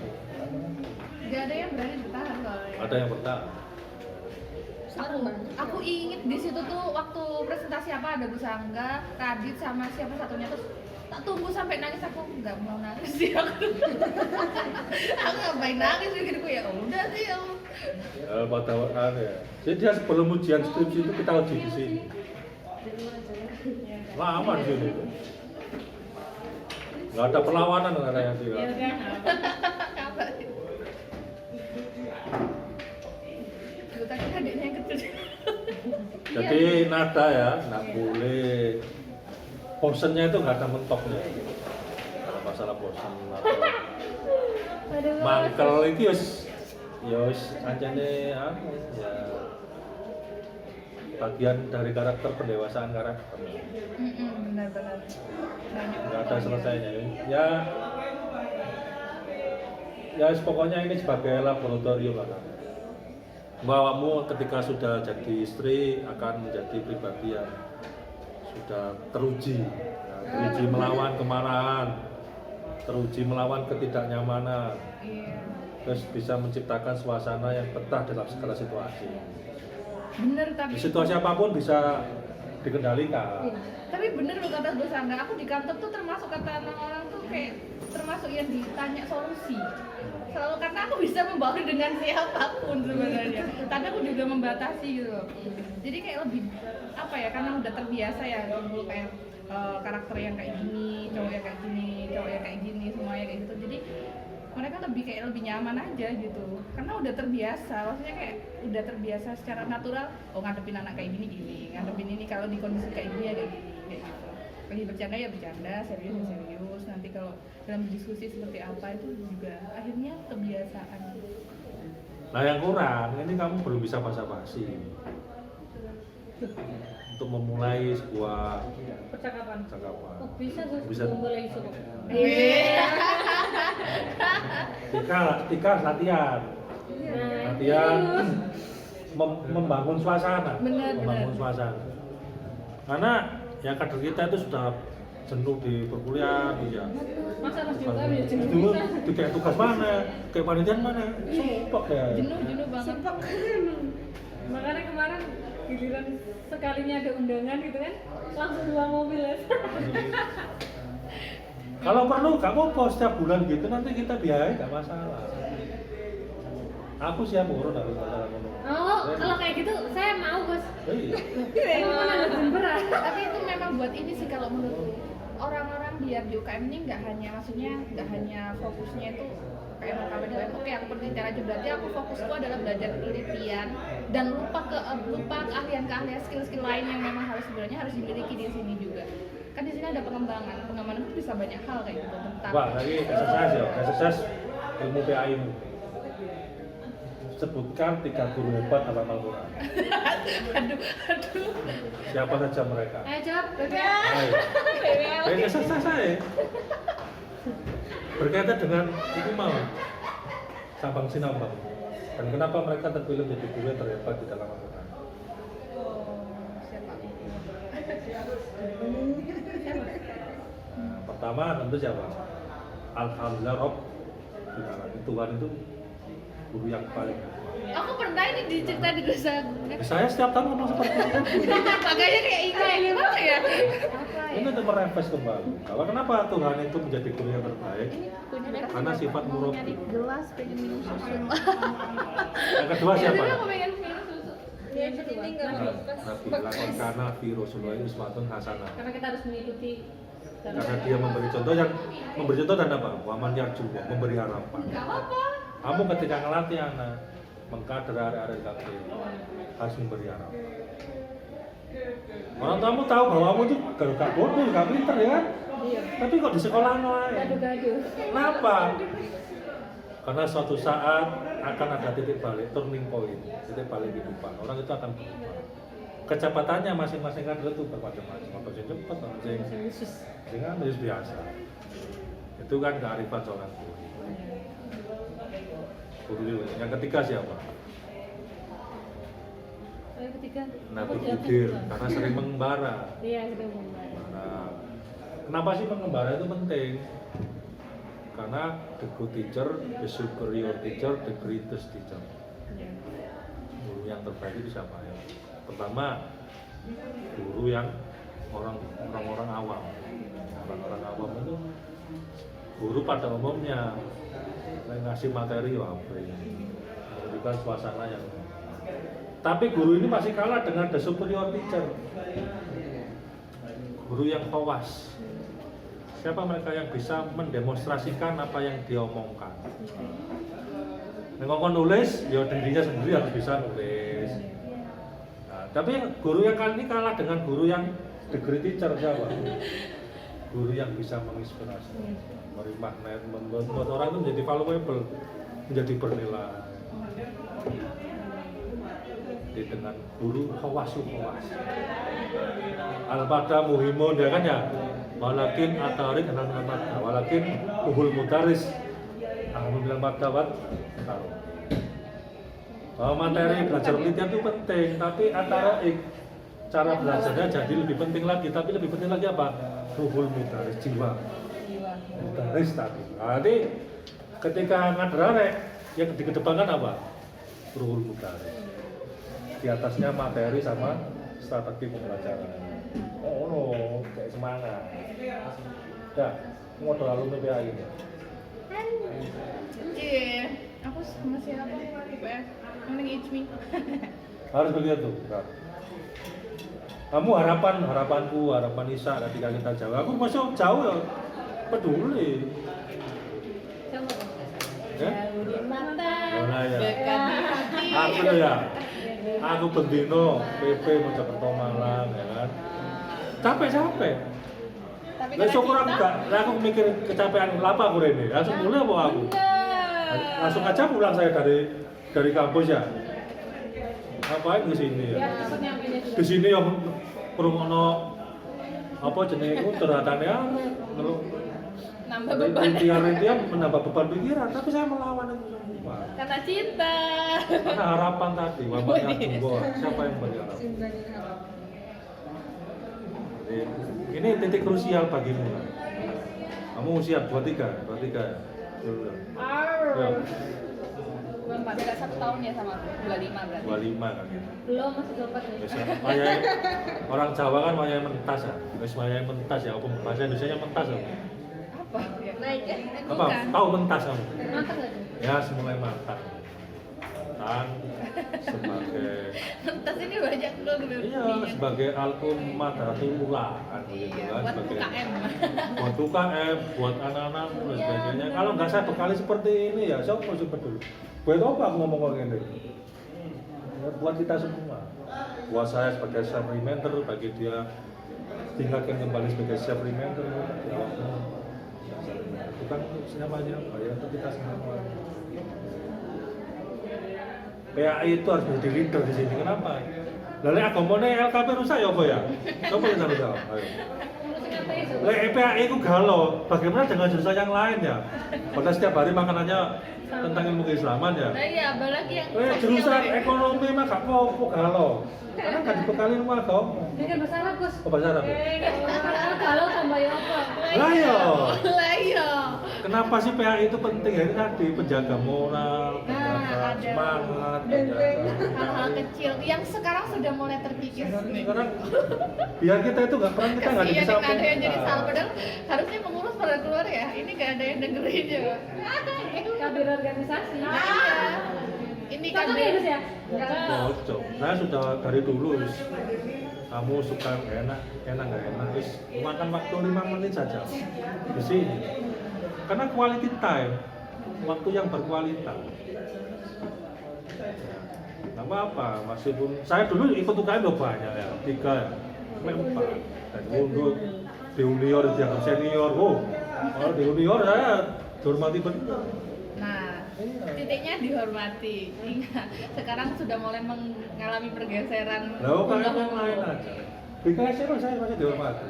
Gak ada yang berani bertahan soalnya. Ada yang bertahan. Aku inget di situ tuh waktu presentasi apa ada Bu Sangga, Radit sama siapa satunya terus tak tunggu sampai nangis aku nggak mau nangis sih aku. Aku ngapain nangis pikirku ya udah sih ya. Pada ya. Jadi dia sebelum ujian skripsi itu kita uji di sini. Lama di sini. Nggak ada perlawanan nggak ada yang tidak. Ya udah. Apa sih? Gue tadi adiknya yang kecil. Jadi nada ya, nggak boleh. Bosennya itu nggak ada mentoknya. Kalau masalah bosen atau mangkel itu ya anjane ya bagian dari karakter pendewasaan karakter. Benar-benar. Nggak ada selesainya ya pokoknya ini sebagai laboratorium lah kan. Bahwamu ketika sudah jadi istri akan menjadi pribadi yang sudah teruji, ya, teruji melawan kemarahan, teruji melawan ketidaknyamanan, Iya. terus bisa menciptakan suasana yang betah dalam segala situasi. Bener tapi Situasi apapun bisa dikendalikan. tapi bener loh kata Gus Angga, aku di kantor tuh termasuk kata orang-orang tuh kayak termasuk yang ditanya solusi selalu, karena aku bisa membaur dengan siapapun sebenarnya, tapi aku juga membatasi gitu loh. Jadi kayak lebih apa ya, karena udah terbiasa ya dulu kayak karakter yang kayak gini, cowok yang kayak gini, cowok yang kayak gini, semuanya kayak gitu. Jadi mereka lebih nyaman aja gitu, karena udah terbiasa, maksudnya kayak udah terbiasa secara natural. Oh, ngadepin anak kayak gini, ngadepin ini kalau di kondisi kayak gini ya kayak gini, kayak gitu. Lagi bercanda ya bercanda, serius ya serius. Nanti kalau dalam diskusi seperti apa itu juga akhirnya kebiasaan. Nah yang kurang, ini kamu belum bisa basa-basi untuk memulai sebuah Percakapan. percakapan. Oh, bisa Gus, Bisa. mulai isu. Tika latihan, latihan membangun suasana, Benar, membangun benar. suasana. Karena yang kader kita itu sudah jenuh di perkuliahan, ya. Masa Mas Juga ya jenuh Dulu bisa. kayak tugas mana, kayak panitian mana, sumpah ya. Jenuh banget. Makanya kemarin giliran sekalinya ada undangan gitu kan, langsung 2 mobil ya. Kalau perlu kamu post setiap bulan gitu, nanti kita biayai nggak masalah. Aku siap urut dari masalah ngomong. Oh, kalau kayak gitu saya mau Gus. Iya. Emang mana lebih berat? Tapi itu memang buat ini sih kalau menurut orang-orang biar di UKM ini nggak hanya fokusnya itu kayak mau kabar di UKM. Oke, aku berbicara aja, berarti aku fokusku adalah belajar penelitian dan lupa keahlian skill-skill lain yang memang sebenarnya harus dimiliki di sini juga. Kan di sini ada pengembangan itu bisa banyak hal kayak gitu tentang. Wah, lagi SSS ilmu PAI mu. Sebutkan 3 guru hebat dalam Al-Quran. aduh. Siapa saja mereka? Ayo jawab, Bebe. Ayo. SSS saya. Berkaitan dengan itu mau Sabang Sinambang. Dan kenapa mereka terpilih menjadi guru yang terhebat di dalam Al-Quran? Siapa? Nah, pertama tentu siapa? Alhamdulillah Rob. Tuhan itu guru yang paling. Aku pernah ini dicerita di dosa. Saya setiap tahun ngomong seperti itu. Makanya kayak ini apa ya? Ini untuk merefresh kembali. Kalau kenapa Tuhan itu menjadi guru yang terbaik? Karena sifat murabbi. Gelas pengen minum susu. Yang kedua siapa? Aku pengen minum susu. Ya, ini nggak lepas. Nabi lakon kana fi Rasulullah uswatun hasanah. Karena kita harus mengikuti. Karena dia memberi contoh dan apa? Waman yarju, memberi harapan. Gak apa-apa. Kamu ketika ngelatih anak mengkader area kaki harus memberi harapan. Orang kamu tahu bahwa kamu itu gak bodoh, gak pinter ya kan? Iya. Tapi kok di sekolah lain? Gaduh-gaduh. Kenapa? Karena suatu saat akan ada titik balik, turning point, titik balik kehidupan. Orang itu akan berubah. Kecepatannya masing-masing kader itu bermacam-macam. Apa yang cepat, apa yang dengan biasa. Itu kan kearifan seorang guru. Guru yang ketiga siapa? Yang ketiga. Nabi Aku jawab Khidir, kedua. karena sering mengembara. Iya, sering mengembara. Nah, kenapa sih mengembara itu penting? Karena the good teacher, the superior teacher, the greatest teacher. Iya. Guru yang terbaik itu siapa ya? Pertama, guru yang orang-orang awam. Orang-orang awam itu guru pada umumnya ngasih materi apa ya, memberikan suasana yang. Tapi guru ini masih kalah dengan the superior teacher. Guru yang khawas. Siapa mereka yang bisa mendemonstrasikan apa yang dia omongkan? Ngomong nulis, ya dirinya sendiri harus bisa nulis. Nah, tapi guru yang kali ini kalah dengan guru yang degree teacher siapa? Guru yang bisa menginspirasi, memberi magnet, membuat orang itu menjadi valuable, menjadi bernilai. Dengan guru khawas. Al-Pada muhimun ya kan ya. Walakin atarik dengan mata, walakin uhul mutaris. Aku bilang mata wat. Materi belajar penelitian itu penting, tapi antara cara belajarnya jadi lebih penting lagi, tapi lebih penting lagi apa? Ruhul mutaris, jiwa mutaris tadi. Nanti ketika ngadrarek yang dikedepankan apa? Ruhul mutaris. Di atasnya materi sama strategi pembelajaran. Oh no, kayak semangat. Ya, modal alumni PAI ini. Iya, aku sama siapa? IPS. Mending Ijmi. Harus begitu. Kak. Kamu harapanku, harapan Isa ketika kita jauh. Aku masuk jauh ya, peduli. Coba. Ya? Jauh di mata, Nah, ya. dekat di hati. Aku ya, aku bendino PP Mojokerto Malang ya kan. Capek. Tapi Lah syukur aku enggak, lah aku mikir kecapean lapa aku rene. Langsung mulai apa aku? Bener. Langsung aja pulang saya dari kampus ya. Ngapain ke sini ya? Biar cepet nyampenya juga. Di sini yang ngrungokno apa jenenge iku curhatane ngeluk Nambah beban. rintian menambah beban pikiran, tapi saya melawan itu semua. Karena cinta. Karena harapan tadi, wabahnya Jumbo, siapa yang beri harapan? Jadi, ini titik krusial bagimu. Kamu usia 23 ya? Dulu. Ya, Beda 1 tahun ya sama aku. 25 berarti. 25 kan. Belum masih 24 nih. Biasa, mayai, orang Jawa kan mayai mentas ya. Wis mayai mentas ya, apa bahasa Indonesianya mentas ya? Apa? Naik ya? Apa? Tahu mentas kamu? Mantap gak tuh? Ya, semulai matang. Matang sebagai Mentas ini banyak loh gitu. iya, sebagai alkum madrasatul ula kan begitu Iya, kan, buat sebagai UKM. buat UKM, buat anak-anak dan sebagainya. Kalau nggak saya bekali seperti ini ya, siapa sih peduli? Buat apa aku ngomong kayak gini? Ya, buat kita semua. Buat saya sebagai self reminder, bagi dia tingkatkan kembali sebagai self reminder. Ya, itu kan siapanya, ya itu kita semua. PAI itu harus menjadi leader di sini. Kenapa? Lalu agamanya LKP rusak ya apa ya? Coba kita rusak. Ayo. Lek PAI itu galau. Bagaimana dengan jurusan yang lain ya? Padahal setiap hari makanannya tentang ilmu keislaman ya. Nah iya, apalagi yang Jurusan sosial. ekonomi mah gak apa galau. Karena gak dibekali ilmu agama. Ini kan bahasa Arab, Gus. Oh bahasa Arab ya? Kalau tambah ya apa? Lah iya. Lah iya. Kenapa sih PAI itu penting ya? Ini tadi penjaga moral, penjaga ada. semangat, penjaga Hal-hal kecil yang sekarang sudah mulai terkikis nih. sekarang biar kita itu nggak pernah kita nggak Kasian bisa nggak ada yang jadi salah, padahal harusnya pengurus pada keluar ya. Ini nggak ada yang dengerin ya. Kabir organisasi. Ini Cocok kabir. ya, Gus ya? cocok. Saya sudah dari dulu kamu suka enak nggak enak, wis makan waktu 5 menit saja di sini. Karena quality time, waktu yang berkualitas. Nggak apa-apa, meskipun saya dulu ikut UKM udah banyak ya, 3 ya, sampai 4. Dan untuk di junior, dianggap senior, kalau di junior saya dihormati benar. Nah, titiknya dihormati. Ingat, sekarang sudah mulai mengalami pergeseran. Lah UKM yang lain aja. Di KSR saya masih dihormati.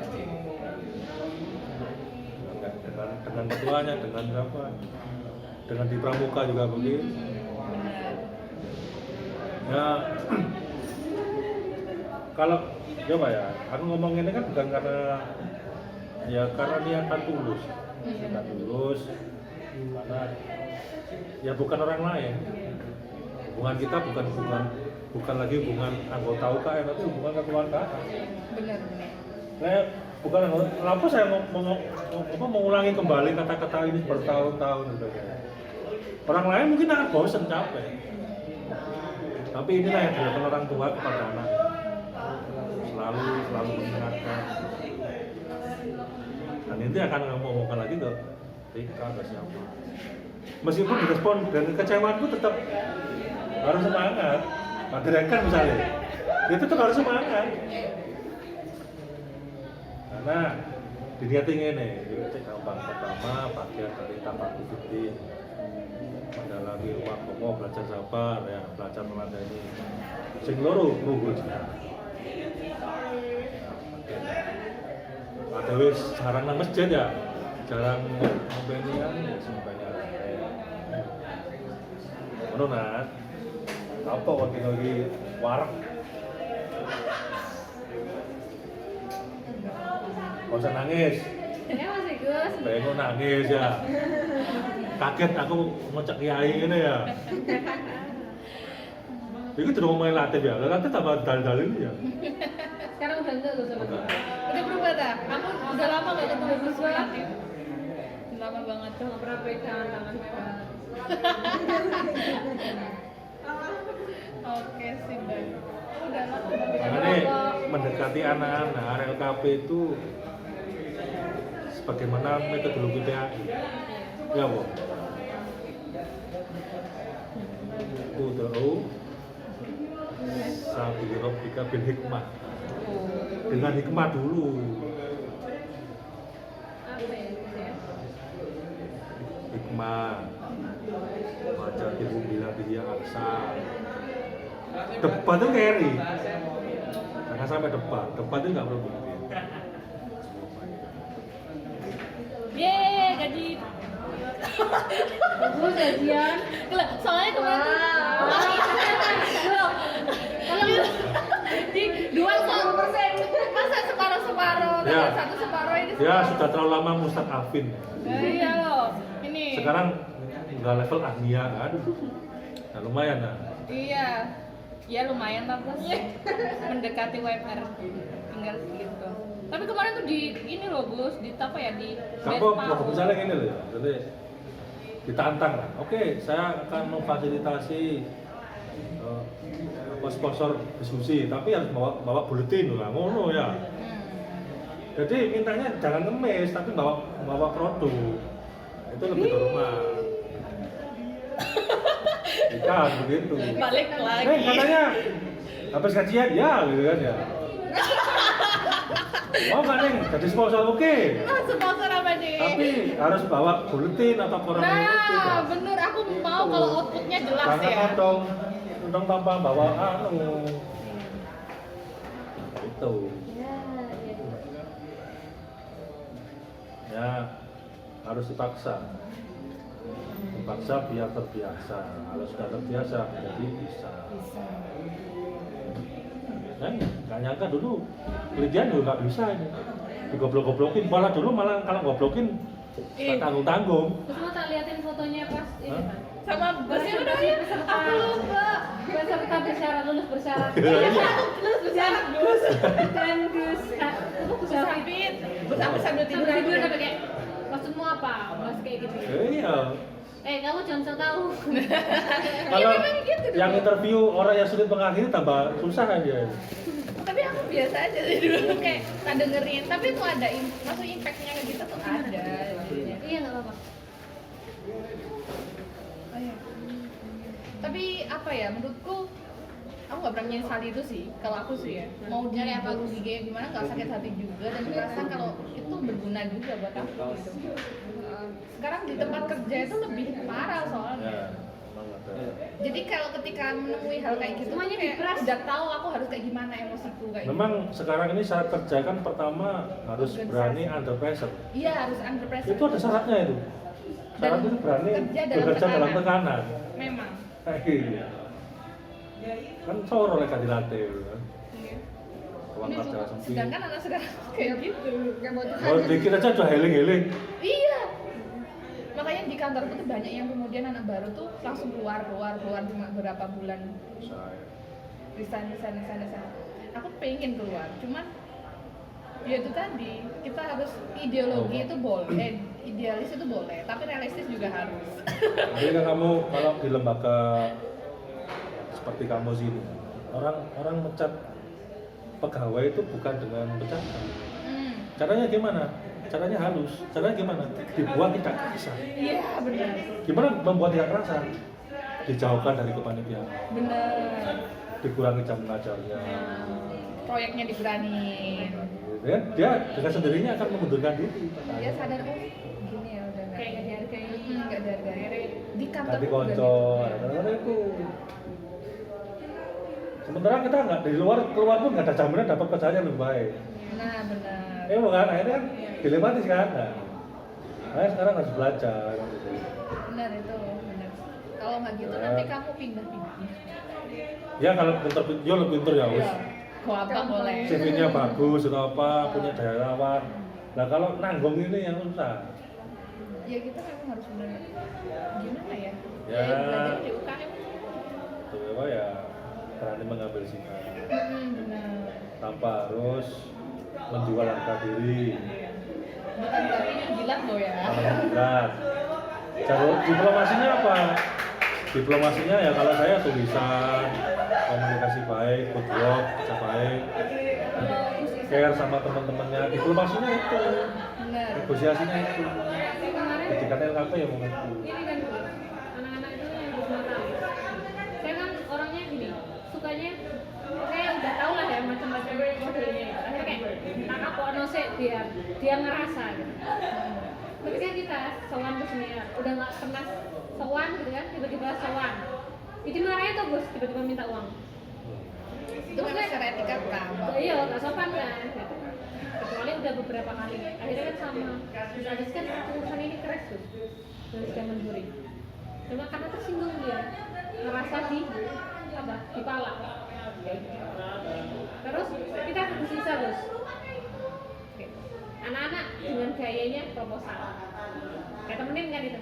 Dengan ketuanya, dengan apa? Dengan di pramuka juga begitu. Benar. Ya, kalau coba ya, aku ngomong ini kan bukan karena niatan tulus, karena ya bukan orang lain. Hubungan kita bukan lagi hubungan anggota UKM, tapi hubungan kekeluargaan. Benar. Saya bukan kenapa saya mengulangi kembali kata-kata ini bertahun-tahun gitu. Orang lain mungkin akan bosan, capek. Tapi inilah yang dilakukan orang tua kepada anak. Selalu mengingatkan. Dan ini akan ngomongkan lagi ke Rika, ke siapa. Meskipun direspon dan kecewaanku tetap harus semangat. Direkan misalnya, itu tuh harus semangat. Karena diniati ini, gampang pertama bagian dari tapak aktiviti. Mendalami rumah komo, belajar sabar, ya, belajar meladani. Sing loro ruhul. Ada wis jarang nang masjid ya, jarang ngombenian ya semuanya. Ono Nat. Apa kok tinggal di warung? Gak usah nangis. Ya Mas Gus. Pengen nangis ya. Kaget aku ngocek kiai ini ya. Itu udah ngomongin Latif ya, Latif tambah dalil-dalil ya. Sekarang udah enggak Gus sama Udah. Udah berubah dah. Aku udah lama gak ketemu Gus banget. Lama banget. nggak pernah pegang tangan merah. Oke sih, Bang. Udah lama. Makanya mendekati anak-anak RLKP itu sebagaimana metodologi PAI. Ya, Bu. Uda'u sabili rabbika bil hikmah. Dengan hikmah dulu. Apa ya Gus ya? Hikmah. Baca tibu bila dia aksa. Debat itu carry. Jangan sampai debat. Debat itu nggak perlu mungkin. Yeay, gaji. Gus gajian. Gila, soalnya kemarin di 2% masa separuh-separuh, Ya. satu separuh ini Ya separuh. sudah terlalu lama Mustad Afin. Iya loh, ini. Sekarang nggak level ahliya kan. Nah lumayan nah. Iya, ya lumayan lah Bos. Mendekati WMR, tinggal segitu. Tapi kemarin tuh di ini loh Gus, di apa ya di Kamu mau misalnya gini loh ya. Jadi ditantang lah. Oke, saya akan memfasilitasi sponsor diskusi, tapi harus bawa buletin lah, ngono ya. Jadi mintanya jangan ngemis, tapi bawa produk. Itu lebih normal. Ikan begitu. Balik lagi. Katanya habis gajian ya, gitu kan ya. Mau nggak Neng? Jadi sponsor oke. Sponsor apa nih? Tapi harus bawa buletin atau koran buletin. Nah, bener aku mau kalau outputnya jelas Jangan ya. dong tanpa bawa anu. Itu. Ya harus dipaksa. Dipaksa biar terbiasa. Kalau sudah terbiasa jadi bisa. Nggak nyangka dulu penelitian juga nggak bisa ini. Digoblok-goblokin, malah dulu kalau goblokin tak tanggung-tanggung. Terus mau tak liatin fotonya pas ini Hah? kan? Sama Gus ya udah ya. Aku lupa. Peserta bersyarat lulus bersyarat. Iya. Lulus bersyarat Gus. Dan Gus, itu Gus apa? Sapit. Gus aku sambil tidur Sambil tidur tidur tapi kayak maksudmu apa? Mas kayak gitu. Iya. Kamu jangan so tahu. Kalau memang gitu yang dulu. interview orang yang sulit mengakhiri tambah susah aja. Tapi aku biasa aja sih dulu kayak tak dengerin. Tapi itu ada maksud impactnya ke kita tuh ada. jadinya. Iya nggak apa-apa. Oh, iya. Tapi apa ya menurutku aku nggak pernah menyesali itu sih kalau aku sih ya mau nyari apa aku gimana nggak sakit hati juga dan merasa kalau itu berguna juga buat aku gitu. Sekarang di tempat kerja itu lebih parah soalnya. Ya, memang ada. Jadi kalau ketika menemui hal kayak gitu Semuanya kayak diperas. udah tahu aku harus kayak gimana emosiku kayak Memang sekarang ini syarat kerja kan pertama harus Organisasi. berani under pressure. gitu. Iya harus under pressure. Itu ada syaratnya itu. Syarat Dan itu berani kerja dalam bekerja dalam tekanan. Memang. Kayak gitu. Kan soro lek dilatih kan. Iya. Ruang Ini kerja juga- sempit. sedangkan anak sekarang kayak gitu. Oh, dikit aja udah heling-heling. Iya. Makanya di kantorku tuh banyak yang kemudian anak baru tuh langsung keluar cuma beberapa bulan resign. Aku pengen keluar, cuman ya itu tadi kita harus ideologi itu boleh, idealis itu boleh, tapi realistis juga harus. Jadi kan kamu kalau di lembaga seperti kamu sini, orang mencat pegawai itu bukan dengan pencatan. Caranya gimana? Caranya halus. Caranya gimana? Dibuat tidak kasar. Iya benar, Gimana membuat tidak kasar? Dijauhkan dari kepanitiaan. benar. Dikurangi jam mengajarnya. Proyeknya diberaniin. Dia dengan sendirinya akan mengundurkan diri. Dia sadar oh gini ya udah Kayak nggak dihargai. nggak dihargai. Di kantor Ganti juga konco, kadang-kadang itu. Sementara kita nggak dari luar keluar pun nggak ada jaminan dapat kerjaan yang lebih baik. Nah benar. Bukan, akhirnya kan dilematis kan. Nah, sekarang harus belajar. Benar itu benar. Kalau nggak gitu Ya. nanti kamu pindah. Ya kalau pinter yo lebih pinter ya wis. Iya. Mau apa boleh. CV-nya bagus atau apa, punya daya tawar. Nah kalau nanggung ini yang susah. Ya kita memang harus benar gimana ya? Ya. Belajar di UKM. Coba ya berani mengambil sikap Benar. tanpa harus menjual harga diri. Bukan berarti jilat loh ya. Berat. Jalur diplomasinya apa? Diplomasinya ya kalau saya tulisan, komunikasi baik, good work, kerja baik, care sama teman-temannya. Diplomasinya itu, Benar. negosiasinya itu. Ketika LKP ya mau itu. Ini kan anak-anak itu yang harus mengetahui. Saya kan orangnya gini, sukanya saya udah tahu lah ya macam-macam modelnya. Akhirnya kayak tak apa sih dia ngerasa gitu. Ketika kita sowan ke senior, udah nggak pernah sowan gitu kan, tiba-tiba sowan. Itu marahnya tuh Gus, tiba-tiba minta uang. Itu memang secara etika kan. Iya, nggak sopan kan. Gitu. Kecuali udah beberapa kali. Akhirnya kan sama. Terus habis kan urusan ini keras tuh. Dari zaman duri. Cuma karena tersinggung dia, ngerasa dipalak. Terus kita bersisa Gus. Oke. Anak-anak dengan gayanya proposal. Kayak temenin kan itu.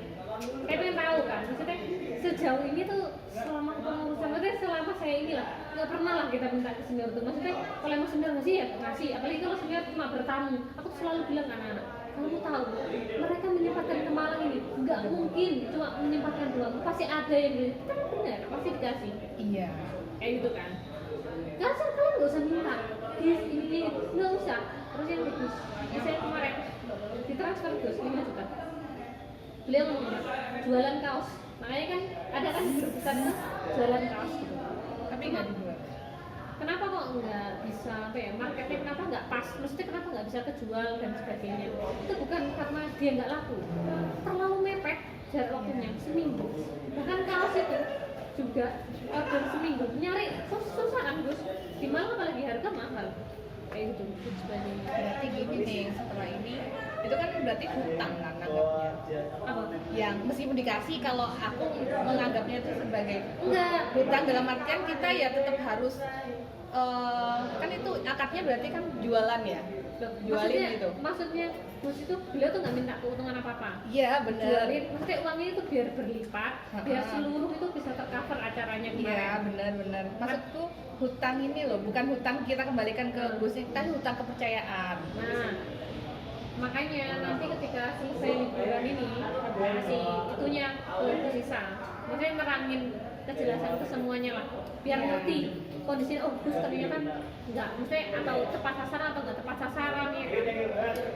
Kayak pengen tahu kan, maksudnya sejauh ini tuh selama kepengurusan, maksudnya selama saya ini lah nggak pernah lah kita minta ke senior tuh, maksudnya kalau emang senior ngasih ya ngasih, apalagi kalau senior cuma bertamu. Aku tuh selalu bilang ke anak-anak, kamu tahu mereka menyempatkan ke Malang ini nggak mungkin cuma menyempatkan doang, pasti ada yang kita kan benar pasti dikasih. Iya. Kayak gitu kan, nggak usah, kalian nggak usah minta ini nggak usah. Terus yang bagus, saya kemarin ditransfer Gus 5 juta, beliau ngomong jualan kaos, makanya kan ada kan berpesan itu jualan kaos gitu. Tapi nggak dijual. Kenapa kok nggak bisa apa ya, marketnya kenapa nggak pas, maksudnya kenapa nggak bisa kejual dan sebagainya. Itu bukan karena dia nggak laku, terlalu mepet jarak waktunya seminggu. Bahkan kaos itu juga order seminggu, nyari susah kan Gus, di Malang apalagi harga mahal kayak gitu sebagainya. Berarti gini nih, setelah ini itu kan berarti hutang kan anggapnya. Apa? Yang meskipun dikasih, kalau aku menganggapnya itu sebagai Enggak. hutang dalam artian kita ya tetap harus kan itu akadnya berarti kan jualan ya. Jualin gitu. Maksudnya Gus itu beliau tuh nggak minta keuntungan apa-apa. Iya benar. Jualin, maksudnya uangnya itu biar berlipat, biar seluruh itu bisa tercover acaranya Iya kemarin. benar-benar. Maksudku hutang ini loh, bukan hutang kita kembalikan ke Gus, tapi hutang kepercayaan. Nah, makanya nanti ketika selesai liburan ini kasih itunya ke sisa, maksudnya nerangin kejelasan ke semuanya lah, biar ngerti kondisinya. Oh Gus ternyata nggak, maksudnya atau tepat sasaran atau nggak tepat sasaran ya.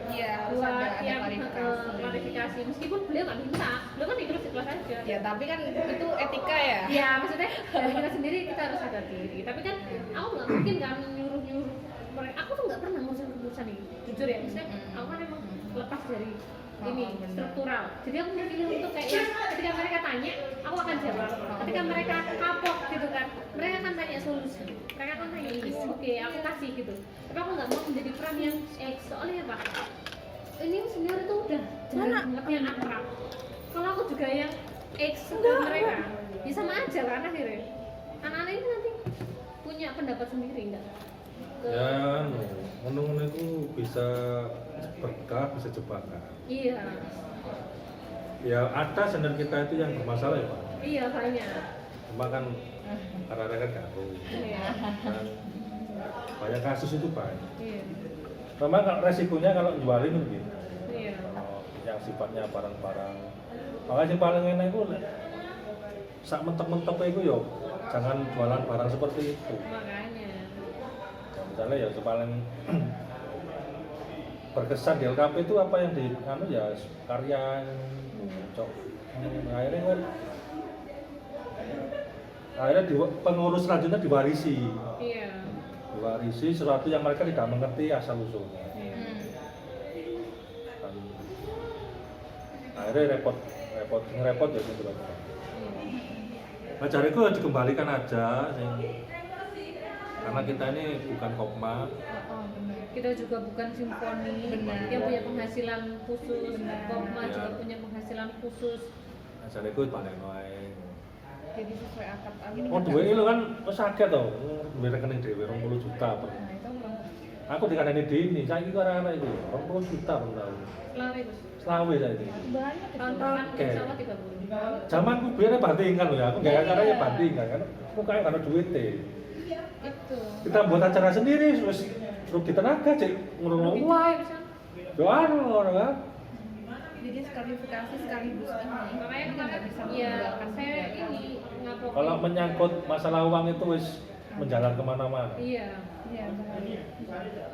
Iya, harus Buat ada yang klarifikasi. klarifikasi, meskipun beliau nggak minta, beliau kan ikhlas aja. Ya tapi kan itu etika ya. Ya maksudnya dari kita sendiri kita harus sadar diri. Tapi kan aku nggak mungkin kan nyuruh mereka. Aku tuh nggak pernah ngurusin keputusan ini, jujur ya. Maksudnya aku kan emang lepas dari ini struktural. Jadi aku memilih untuk kayaknya ketika mereka tanya, aku akan jawab. Ketika mereka kapok gitu kan, mereka akan tanya solusi. Mereka akan tanya ini, oke aku kasih gitu. Tapi aku nggak mau menjadi peran yang soalnya apa? Ini senior itu udah jarang banget yang akrab. Kalau aku juga yang ke mereka, ya sama aja kan akhirnya. Anak-anak ini nanti punya pendapat sendiri enggak? Ya, ngono-ngono itu bisa berkah, bisa jebakan. Iya. Ya ada senior kita itu yang bermasalah ya Pak. Iya banyak. Cuma kan karena kan garu. Iya. Dan banyak kasus itu banyak. Iya. Memang kalau resikonya kalau jualin gitu. Iya. Yang sifatnya barang-barang. Makanya yang paling enak itu sak mentok-mentok itu yo jangan jualan barang seperti itu. Makanya. Misalnya ya paling berkesan di LKP itu apa yang di ya karya cok. Akhirnya pengurus selanjutnya diwarisi. Iya. Diwarisi sesuatu yang mereka tidak mengerti asal usulnya. Iya. Dan akhirnya repot ya gitu loh. Nah, cariku ya dikembalikan aja karena kita ini bukan Kopma. Kita juga bukan simfoni yang punya penghasilan khusus. Kopma juga punya penghasilan khusus. Nah, cariku balik wae. jadi sesuai akad ini Oh, kan duwe nggak lho bisa. kan wis akeh to. Duwe rekening dhewe 20 juta per. Nah itu kurang. Aku dikandani dini, saiki kok arek-arek iki 20 juta per tahun. Selawe Gus. Selawe saiki. Banyak itu. Tahun depan Oke. insya Allah 30. Zaman ku biyen bandingan lho ya, aku gak acaranya Iya. bandingan kan. Aku kayak gak ada duit Itu. Kita buat acara sendiri, terus rugi tenaga cek ngono Gitu uang. ya, San. Doan ngono kan. Jadi sekalifikasi sekaligus ini. Makanya Kita nggak kemarin bisa ya meninggalkan saya juga. ini ngapok. Kalau menyangkut masalah uang itu wis menjalar kemana-mana. Iya. Iya benar.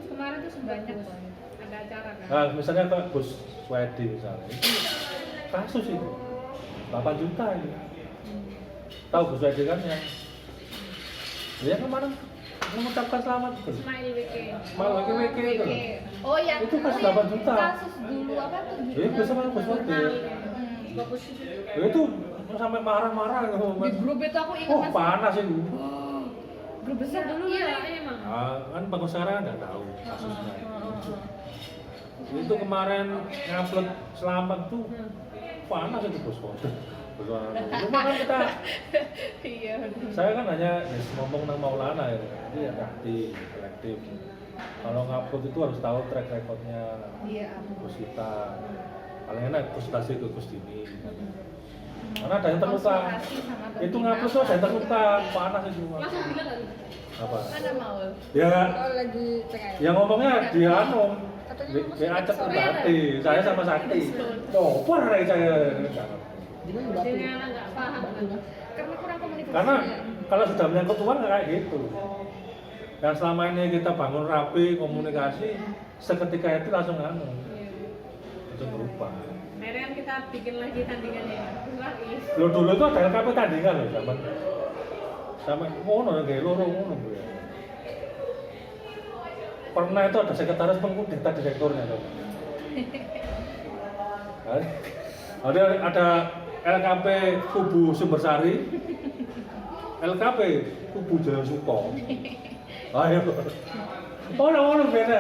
Kemarin tuh Banyak banyak banget. ada acara kan. Nah, misalnya kayak Gus Swedi misalnya, itu kasus itu 8 juta ini. Tahu Gus Swedi kan yang dia kemarin mengucapkan selamat Gus. Smile WK. Malah WK itu loh. Oh yang Itu kasus yang 8 juta. Kasus dulu apa tuh? Iya, bersama Gus Swedi. Bagus. Ya itu sampai marah-marah gitu. Di grup itu aku ingat Oh, Mas. panas itu. Grup besar dulu Iya, ya. emang. Nah, kan Bang Sarah nggak tahu kasusnya. Itu kemarin ngupload selamat tuh panas itu Bos. Cuma kan kita, Iya. benar. saya kan hanya ngomong tentang Maulana ya, jadi hati, kolektif. Kalau ngupload itu harus tahu track recordnya, Iya. Gus kita. Paling enak konsultasi ke Gus Dini. Karena ada yang terluka. Konsultasi sama Itu Gus ngupload tuh ada yang terluka, panas itu. Langsung bilang nggak? Apa? Mana mau? Ya, Oh lagi tengah. yang ngomongnya dia anu Katanya dia acak sore berarti saya sama Sakti coba hari saya Gimana Jadi anak nggak paham kan? Karena kurang komunikasi. karena kalau sudah menyangkut uang nggak kayak gitu yang selama ini kita bangun rapi komunikasi seketika itu langsung anu Iya. langsung berubah Akhirnya kan kita bikin lagi tandingannya. Lagi. lo dulu itu ada LKP tandingan loh zaman sama ngono kayak loro ngono Bu, ya. Pernah itu ada sekretaris pengkudeta direkturnya tuh. Ada LKP Kubu Sumbersari, LKP Kubu Jaya Suko. Ayo. Ono beda.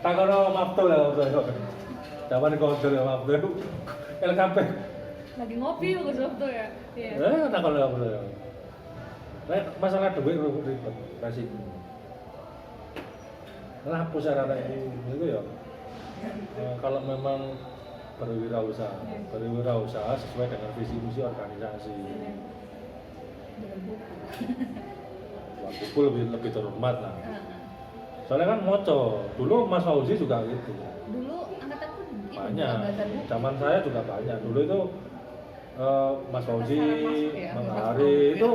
Takono Mabtul ya waktu. Zaman konser ya Mabtul. LKP. Lagi ngopi Gus waktu ya. Iya. Takono Mabtul ya. Masalah duit ribet resiko. Lapo sarana itu ya. Kalau memang berwirausaha sesuai dengan visi misi organisasi. Waktu lebih terhormat lah. Soalnya kan moco, dulu Mas Fauzi juga gitu. Dulu angkatanku ini Banyak. bazar buku. Zaman saya juga banyak. Dulu itu Mas Fauzi, Penasaran masuk ya, Mas Mas Hari Fauzi. itu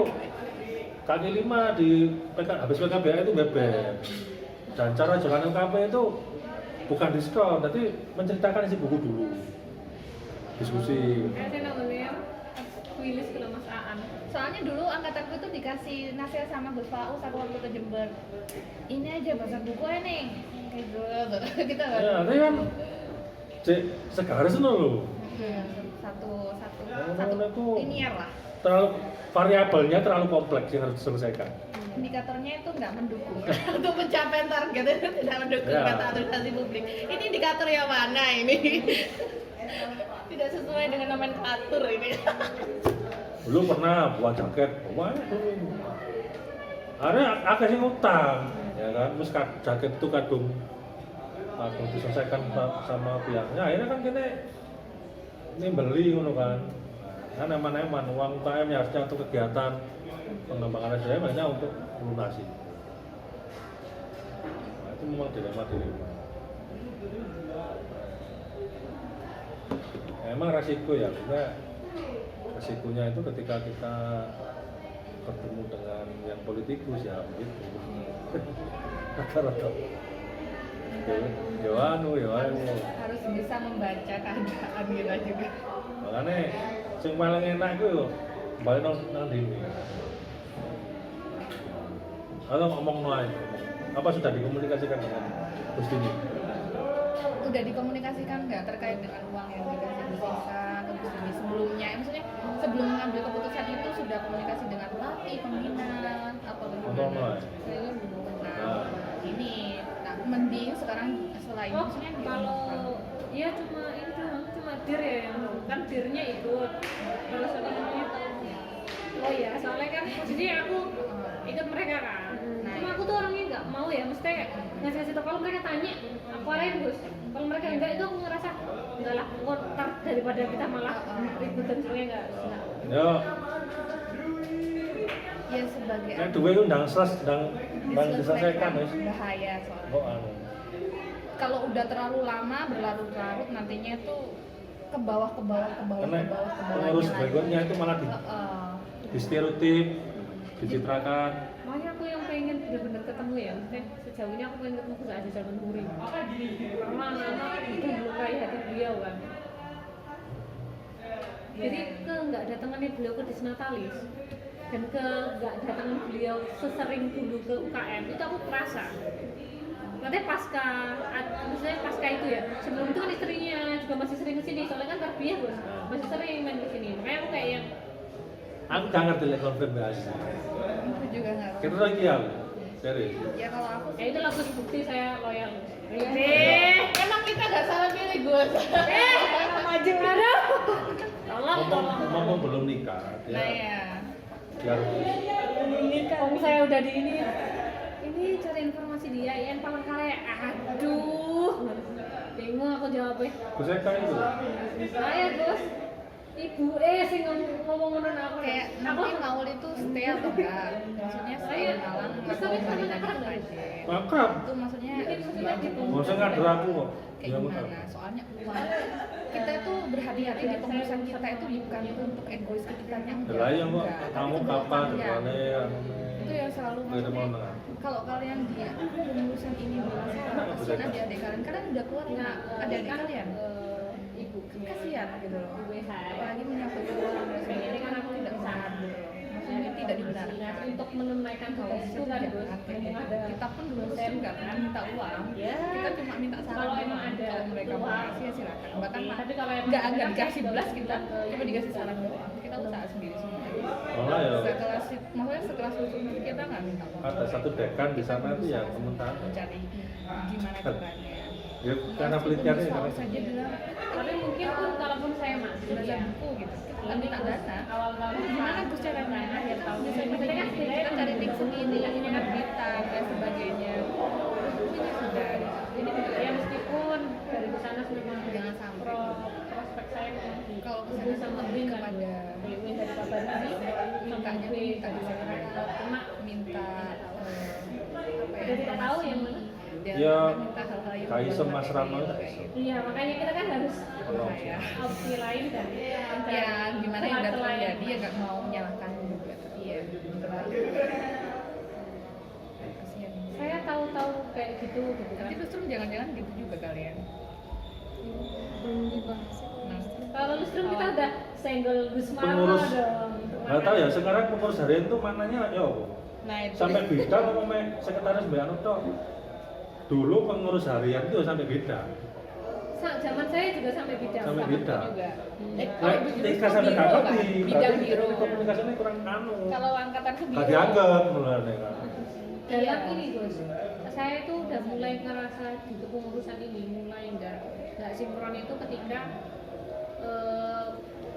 kaki 5 di habis PKBA itu bebek. Dan cara jualan LKP itu bukan diskon, tapi menceritakan isi buku dulu. Diskusi. Kayak saya namanya Willis ke Mas Aan. Soalnya dulu angkatanku tuh dikasih nasihat sama Gus Faus aku waktu ke Jember. Ini aja bazar buku ya nih. Kayak gitu. Kita Ya, tapi kan cek segaris itu loh. satu Ngomong-ngomong itu linear lah. terlalu variabelnya terlalu kompleks yang harus diselesaikan. Indikatornya itu nggak mendukung untuk pencapaian target itu tidak mendukung Ya. kata administrasi publik. Ini indikator yang mana ini? Tidak sesuai dengan nomenklatur ini. Dulu pernah buat jaket, banyak dulu. Akhirnya agak sih utang, ya kan? Terus jaket itu kadung diselesaikan sama pihaknya. Akhirnya kan kita ini beli ngono kan. Kan eman-eman uang UKM ya harusnya untuk kegiatan pengembangan SDM hanya untuk lunasi. Nah, itu memang dilema. Emang resiko ya, karena resikonya itu ketika kita bertemu dengan yang politikus ya begitu. Rata-rata. Ya anu. Harus bisa membaca keadaan kita juga. Makanya sing paling enak itu yo balik nang dini. Atau ngomong aja. Apa sudah dikomunikasikan dengan Gus Dini? Udah dikomunikasikan nggak terkait dengan uang yang dikasih Gus Isa ke Gus Dini sebelumnya? Maksudnya sebelum mengambil keputusan itu sudah komunikasi dengan pelatih, pembina, apa Ngomong aja. Kayaknya belum. Nah, ini mending sekarang selain Oh, maksudnya kalau iya cuma dir ya yang kan dirnya ikut. Kalau soalnya Oh iya, soalnya kan posisinya aku ikut mereka kan. Cuma aku tuh orangnya nggak mau ya, mesti ngasih tau kalau mereka tanya aku arahin Gus. Kalau mereka enggak itu aku ngerasa enggak lah, ntar daripada kita malah ribut dan sebagainya enggak. Ya, Ya sebagai nek duwe ku ndang diselesaikan wis. bahaya soalnya. Oh anu. Kalau udah terlalu lama berlarut-larut nantinya tuh ke bawah Karena pengurus berikutnya itu malah di stereotip, dicitrakan. Makanya aku yang pengen bener-bener ketemu ya, maksudnya sejauh ini aku pengen ketemu Gus Aziz Al-Mansuri. Karena anak itu melukai hati beliau kan. Jadi ke nggak datangannya beliau ke Disnatalis dan ke nggak datangan beliau sesering dulu ke UKM itu aku kerasa. Nanti maksudnya pasca itu ya, sebelum itu kan istrinya juga masih sering kesini, soalnya kan terbiah Gus, masih sering main kesini. Makanya aku kayak yang Aku gak ngerti lek konfirmasi. Aku juga nggak. Kita lagi ya, serius. Ya kalau aku ya itu lah Gus, bukti saya loyal. emang kita nggak salah pilih Gus. Maju ada. Tolong. Ngomong belum nikah, Nah ya. biar Om saya udah di ini cari informasi di IAIN Palangkaraya. Aduh, bingung aku jawabnya. Gus Eka itu. Saya Gus, ibu sing ngomong ngono aku Kayak nanti Maul itu stay atau enggak? Maksudnya stay Saya Malang terus atau tapi balik sama lagi akrab ke Iya. nggak? Aceh? Makrab. Itu maksudnya Maksudnya gitu. Mau saya ngader aku kok. kayak Ya, gimana? Soalnya uang kita itu berhati-hati di pengurusan kita itu bukan untuk egois ke kitanya Lah ya kok enggak. kamu Tapi kalau kapan kalian- depannya itu yang selalu Nggak ada maksudnya mana. kalau kalian di pengurusan ini kasihan adik-adik kalian udah keluar Nah, adik-adik kan, kalian ibu kasihan gitu loh WH. apalagi menyangkut uang dan sebagainya ini kan aku tidak sehat gitu loh maksudnya tidak dibenarkan Untuk menunaikan kalau tugas itu kan Gus, memang ada. kita pun dulu saya nggak pernah minta uang Ya. kita cuma minta saran Kalau emang doang. ada kalau mereka mau uang. kasih ya silakan bahkan Tapi kalau emang nggak ada agak kan dikasih kita belas kita udah- cuma dikasih saran doang kita usaha sendiri semua Malah ya maksudnya setelah lulus kita nggak minta uang ada satu dekan di sana itu ya teman mencari gimana caranya ya karena penelitiannya Meskipun karena saja bilang Tapi mungkin pun kalaupun saya masuk baca ya, buku gitu kita nggak minta dana awal-awal gimana Gus caranya akhir tahun maksudnya kan kita cari tips sendiri kasih penerbitan dan sebagainya bukunya sudah jadi tidak ya meskipun dari sana memang jangan sampai prospek saya kalau Ibu kesana sama lebih Bin kepada Bin dari kabar ini mintanya minta di cuma minta apa ya udah kita tahu yang mana. Ya, minta hal-hal yang Kaisem Mas Rama kayak itu. gitu. Iya makanya kita kan harus Ya. opsi lain dan Ya, gimana yang udah celah-celah terjadi ya nggak mau menyalahkan juga tapi ya kasihan. saya tahu-tahu kayak gitu kan. Nanti justru jangan-jangan gitu juga kalian. Belum dibahas. Nah, Kalau lustrum kita udah senggol Gus Marmo Pengurus. dong. nggak tahu ya sekarang pengurus harian itu mananya ya apa? nah itu Sampai bidang apa sekretaris Mbak Anu tok. Dulu pengurus harian itu sampai bidang. Zaman saya juga sampai bidang. Sampai Sama bidang. juga. Nah, Tika sampai biro, kakak kan? di Bidang biro. komunikasinya kurang anu. Kalau angkatan ke Gak biro. dianggap mulanya kan. Dalam Iya. ini Gus, saya itu udah mulai ngerasa di kepengurusan ini mulai nggak sinkron itu ketika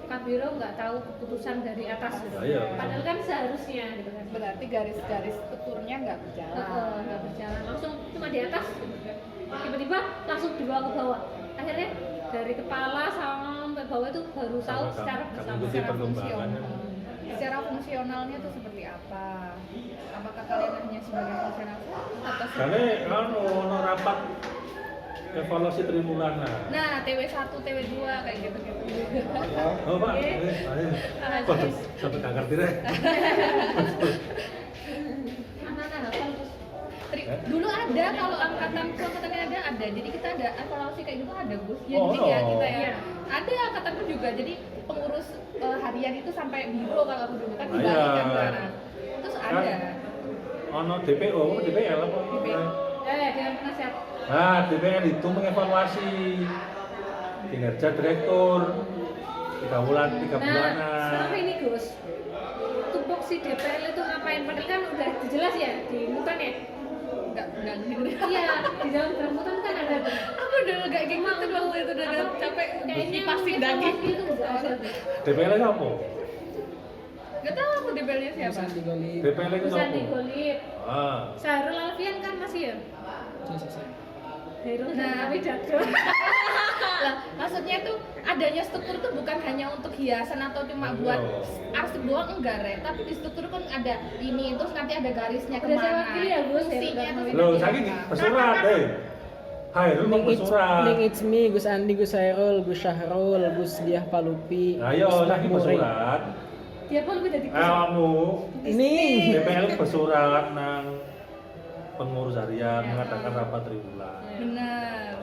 Kabiro nggak tahu keputusan dari atas gitu. Iya. Padahal kan seharusnya gitu kan. Berarti garis-garis keturnya nggak berjalan. Nggak berjalan langsung cuma di atas, tiba-tiba langsung dibawa ke bawah. Akhirnya dari kepala sampai bawah itu baru tahu Sama-sama. secara Kami bersama. ikuti perkembangannya. Secara fungsionalnya itu seperti apa? Apakah kalian hanya sebagai fungsional atau Karena anu ono rapat evaluasi trimulana. Nah, TW1, TW2 kayak gitu-gitu. Oh Pak, ayo. Kok sampai gak ngerti deh. Anak-anak hafal terus. Dulu ada kalau angkatannya ada. Jadi kita ada evaluasi kayak gitu ada Gus. Ya, Oh, jadi ya no. kita ya. Iya. Ada angkatanku juga. Jadi pengurus harian itu sampai biro kalau aku dulu kan Ah, dibalik iya. kan sekarang. Terus ada. Ono DPO, DPL apa? DPO. Dengan penasihat. Nah, DPL itu mengevaluasi kinerja direktur 3 bulan, 3 Nah, bulanan. selama ini Gus, tupoksi DPL itu ngapain? Padahal kan udah jelas ya di mutan ya. Enggak gini-gini. Iya, di dalam draft mutan kan ada tuh. Aku udah gak gitu waktu itu udah capek Kayaknya pasti daging. itu nggak ada tuh. DPL itu apa? Gak tahu aku DPL-nya siapa? Gus Andi Golip. DPL itu Gus Andi siapa? Golip, Ah, Syahrul Alfian kan masih ya? Sih. Hairul Nah. Wijago. Lah, maksudnya tuh adanya struktur tuh bukan hanya untuk hiasan atau cuma buat arsip doang, enggak Re, tapi di struktur kan ada ini, terus nanti ada garisnya Udah saya kemana, wakili ya, Gus, ya, fungsinya udah tuh mau lo seperti saya apa. bersurat, Hairul mau bersurat. Ning it's me, Gus Andi, Gus Hairul, Gus Syahrul, Gus Diah Palupi. Ayo, Gus lagi Makmuri. bersurat. Dia pun lebih dari Kamu Ini. DPL bersurat nang pengurus harian mengadakan rapat triwulan. Benar.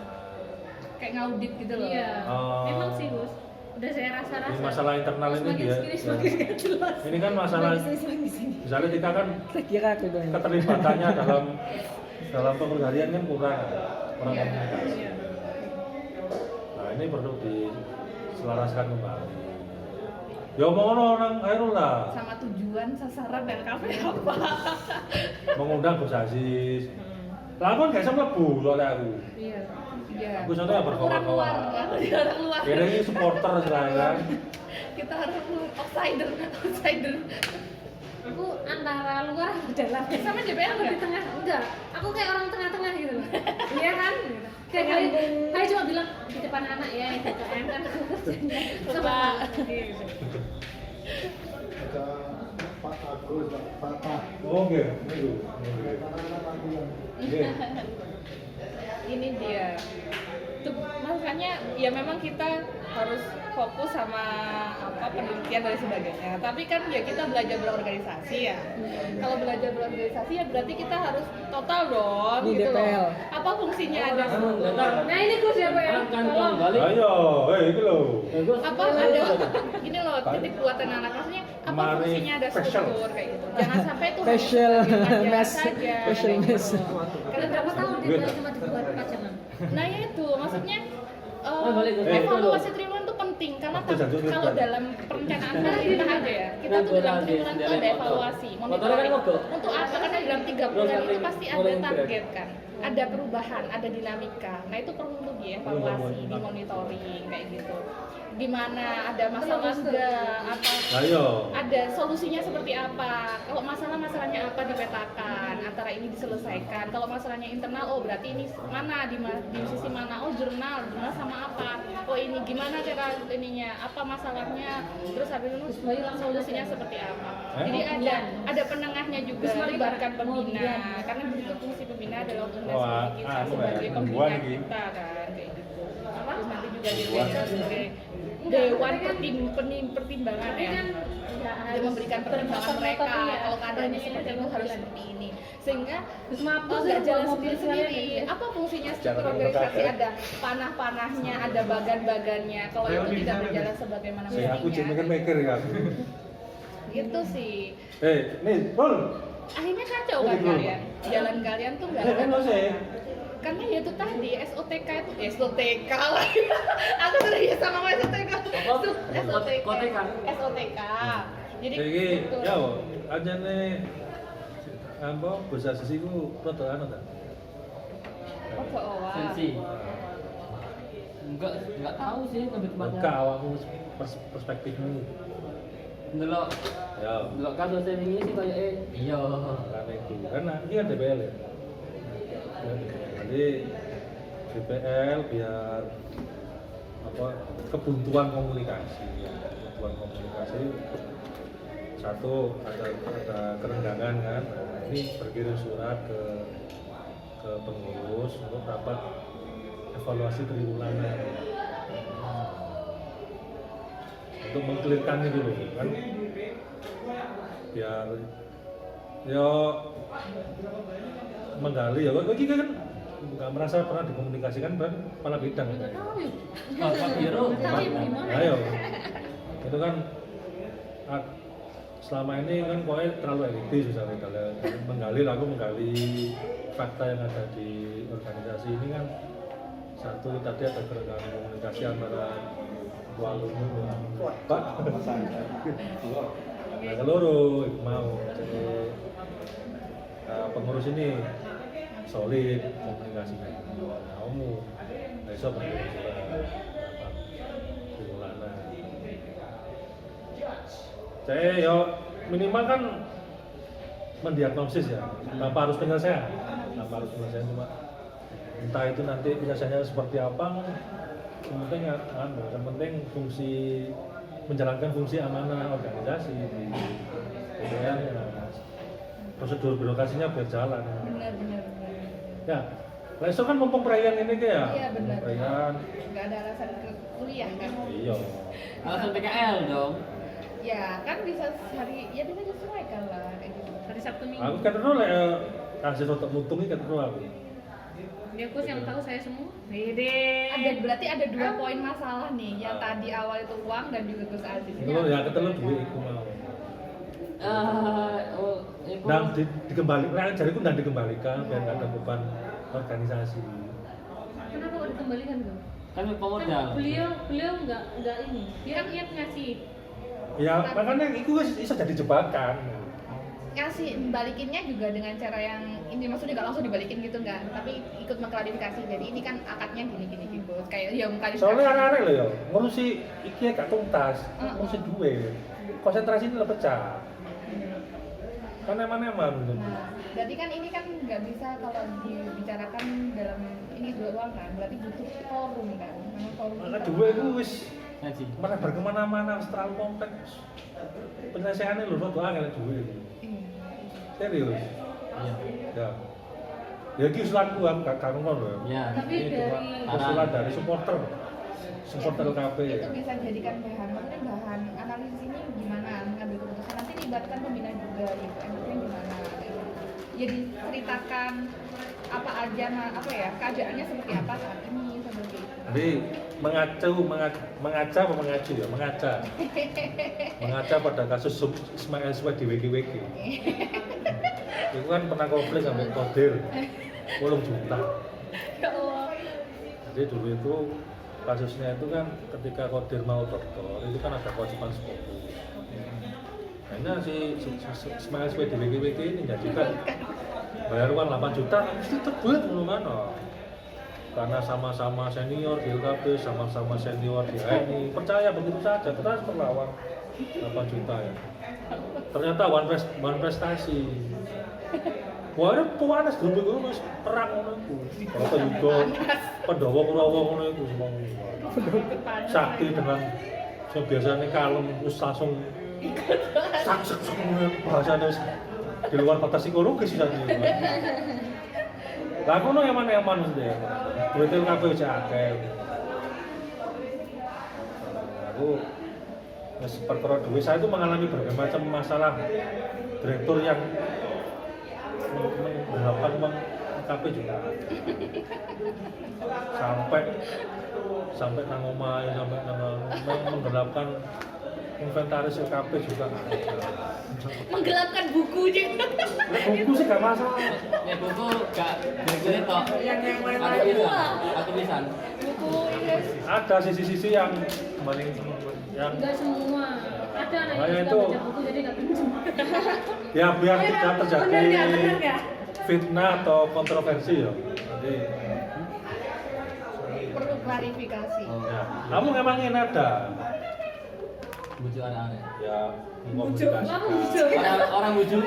Kayak ngaudit gitu loh. Iya. Oh. Memang sih Gus. Udah saya rasa-rasa. Ini masalah internal ini Semakin dia. sini semakin gak jelas. Ini kan masalah, Semakin sini. misalnya kita kan Saya kira aku dong. keterlibatannya dalam pengurus harian kan kurang komunikasi. Iya. Nah ini perlu diselaraskan kembali. Ya mau orang Hairul lah, Sama tujuan, sasaran dan kafe apa? mengundang Gus Aziz. Lah aku kan gak sama bu soalnya aku. Iya. Iya. Aku soalnya Orang luar, berkawan-kawan. aku di orang luar. Kira ini supporter selain kan. Kita harus outsider. Aku antara luar atau dalam. Sama JPL Aku di nggak? tengah. Enggak. Aku kayak orang tengah-tengah gitu loh. Iya kan? Gitu. Kayak kayak cuma bilang di depan anak ya, gitu kan aku kerjanya sama gitu. Ada Pak Agus, Pak Pak. Oke. Ini dia. Tuh, makanya ya memang kita harus fokus sama apa penelitian dan sebagainya. Tapi kan ya kita belajar berorganisasi ya. Kalau belajar berorganisasi ya berarti kita harus total dong Di gitu DPL. loh. Apa fungsinya ada? Nah ini Gus ya Pak ya. Tolong. Ayo, itu loh. Apa ada gini loh titik kuat dan anak maksudnya apa Mari fungsinya ada special. struktur kayak gitu. Jangan sampai itu hanya Special sebagai pelajaran mess. saja, Special kayak mess. gitu. Karena berapa tahun dia bilang cuma dibuat 4 jam. Nah ya itu maksudnya balik ke- evaluasi triwulan itu penting karena Waktu jatuh kalau hutan. dalam perencanaan pemerintah aja ya kita tuh dalam triwulan itu ada evaluasi monitoring untuk apa karena dalam 3 bulan itu pasti ada target kan ada perubahan ada dinamika nah itu perlu untuk dievaluasi dimonitoring kayak gitu di mana ada masalah enggak apa Ayo. ada solusinya seperti apa kalau masalahnya apa dipetakan antara ini diselesaikan kalau masalahnya internal oh berarti ini mana di sisi mana oh jurnal sama apa oh ini gimana cara ininya apa masalahnya terus habis itu solusinya seperti apa jadi ada penengahnya juga melibatkan pembina karena begitu fungsi pembina adalah organisasi kita sebagai pembina kita kan kayak gitu terus nanti juga DPL sebagai dewan pertimbangan ya dia memberikan pertimbangan mereka kalau keadaannya seperti itu harus seperti ini sehingga nggak jalan sendiri apa fungsinya struktur organisasi ada panah-panahnya ada bagan-bagannya kalau itu tidak berjalan sebagaimana Saya aku cuma mestinya mikir ya. gitu sih Nih, Bol. akhirnya kacau kan kalian jalan kalian tuh nggak Kan lo sih. karena ya itu tadi SOTK itu SOTK lah aku sudah biasa ngomong SOTK SOTK jadi Iki gitu. ya aja nih apa bahasa sisi ku rada anu ta. Oke, oh, Sensi. Enggak tahu sih lebih tepatnya. Enggak awakmu perspektifmu. Delok Ya. delok kasus ini sih kayak iya. Karena itu karena ini kan DPL ya. Jadi DPL biar apa kebuntuan komunikasi satu ada kerenggangan kan nah, ini berkirim surat ke pengurus untuk rapat evaluasi triwulan untuk mengklirkan itu loh kan biar ya menggali ya kok kita kan nggak merasa pernah dikomunikasikan kan kepala bidang Nggak tahu ya. Pak Biro. Nggak tahu ya gimana. ayo itu kan selama ini kan pokoknya terlalu elitis misalnya kalau menggali fakta yang ada di organisasi ini kan satu tadi ada kerenggangan komunikasi antara ketua alumni dengan pak nah keloro mau jadi pengurus ini solid komunikasinya kamu besok berkirim surat di Mulana saya yo minimal kan mendiagnosis ya, tanpa harus penyelesaian, cuma entah itu nanti penyelesaiannya seperti apa, yang penting yang penting fungsi menjalankan fungsi amanah organisasi, kemudian prosedur birokrasinya berjalan. Benar. Ya, besok kan mumpung perayaan ini ya. Iya, benar. Perayaan. Nggak ada alasan ke kuliah kan? Iya. Alasan PKL dong. Ya kan bisa hari, ya bisa disesuaikan lah kayak gitu. Hari Sabtu Minggu. Aku kan dulu kasih untuk mutung ini kan dulu aku. Ya Gus yang tahu saya semua. Ide. Berarti ada 2 poin masalah nih. Yang tadi awal itu uang dan juga Gus Aziz. Itu loh ya ketelu duit iku mau. Iku Dan dikembalikan, jariku dan dikembalikan biar nggak ada beban organisasi. Kenapa kok dikembalikan Gus? kan pemodal. Kan beliau nggak ini. Dia kan ngasih. Ya makanya itu bisa jadi jebakan. Ngasih balikinnya juga dengan cara yang ini, maksudnya nggak langsung dibalikin gitu nggak, tapi ikut mengklarifikasi. Jadi ini kan akadnya gini gitu, kayak ya mengklarifikasi. Soalnya anak-anak loh ya, ngurusi iki gak tuntas, ngurusi duit, konsentrasi ini lah pecah. Kan eman-eman gitu. Nah, berarti kan ini kan nggak bisa kalau dibicarakan dalam ini doang kan, berarti butuh forum kan, memang forum. Maka duit itu wis Ngaji. merebar kemana-mana, terlalu kompleks. Penyelesaiannya loh, tuh angin duit. Serius? Iya. Ya. Ya iki usulanku gak ngono lho. Iya. Tapi Ini cuma dari usulan dari supporter KB. Itu bisa jadikan bahan, maksudnya bahan analisis ini gimana mengambil keputusan, nanti libatkan pembina juga gitu, enaknya gimana gitu. Jadi ceritakan apa aja, apa ya, keadaannya seperti apa saat ini, seperti itu. Jadi mengaca pada kasus Ismail Suwed di WG. Itu kan pernah konflik sampai kodir 8 juta. Ya Allah. Jadi dulu itu kasusnya itu kan ketika kodir mau dokter itu kan ada kewajiban sepupu. Hanya si Ismail Suwed di WG ini menjanjikan bayar uang 8 juta mesti terbuat dulu mana. Karena sama-sama senior di LKP, sama-sama senior di HNI, percaya begitu saja, transfer lah uang 8 juta ya. Ternyata one prestasi. Wah, ini panas grup itu mas perang ngono iku. Kalau juga Pandhawa Kurawa ngono iku semua. Sakti dengan yang biasanya kalem terus langsung sak bahasanya di luar batas psikologis saja. Lah aku no yang mana maksudnya. Duitnya kabeh wis akeh. Aku perkara duit saya itu mengalami berbagai macam masalah direktur yang mengharapkan uang KP juga sampai nang omahe sampai menggelapkan inventaris KP juga Menggelapkan buku juga. buku sih gak masalah Ya buku gak gini toh. Aku bisa. Buku ya. ada sisi-sisi yang paling yang Enggak semua. Ada anak Makanya yang itu- suka baca buku jadi nggak pinjam. ya biar tidak terjadi Bener nggak? fitnah atau kontroversi ya. Jadi Perlu klarifikasi. ya, kamu memang ingin ada Bujuk anak-anak. ya Kamu mengkomunikasikan. bujuk. Orang bujuk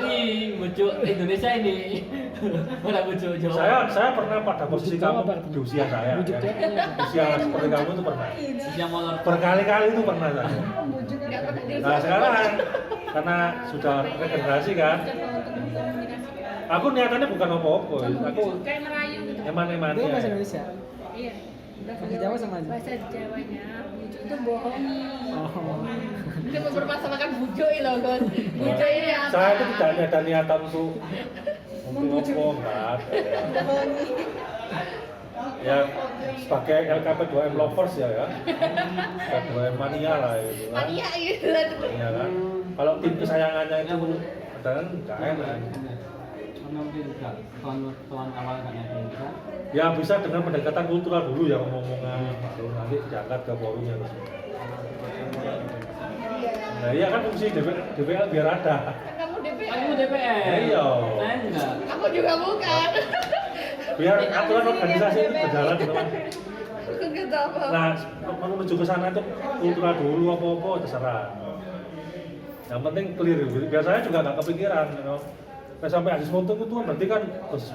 Indonesia ini. Orang bujuk Jawa. Saya pernah pada posisi Bujuk kamu apa artinya? di usia saya. Bujuk Ya. itu apa? Usia seperti kamu itu pernah. Yang molor. Berkali-kali itu pernah saya. Nggak pernah Nah sekarang karena sudah regenerasi kan, Coba untuk mengkomunikasikan. aku niatannya bukan apa-apa. Aku Kayak merayu gitu. eman-eman Itu bahasa ya. Indonesia. Iya. Bahasa Jawa sama aja. Bahasa Jawanya bujuk itu bohongi. Oh. Dia mempermasalahkan bujo loh, Gon. Bujo ini apa? Saya itu tidak ada niatan untuk ngomong nggak ada. Ya sebagai LKP 2M lovers ya, ya 2M mania lah itu kan. Mania gitu. Iya kan. Kalau tim kesayangannya itu kadang nggak enak. Tuan awal kan yang bisa. Ya bisa dengan pendekatan kultural dulu ya ngomongan, baru nanti diangkat ke forumnya terus. Nah iya kan fungsi DPL biar ada. Kan kamu DPR. Aku DPR. Iya. Saya enggak. Aku juga bukan. Biar aturan organisasi itu berjalan gitu kan. Aku nggak tahu apa. Nah menuju ke sana itu kultural dulu apa-apa terserah. Yang penting clear. Biasanya juga nggak kepikiran, you know. Nah, sampai Aziz Montung itu kan berarti kan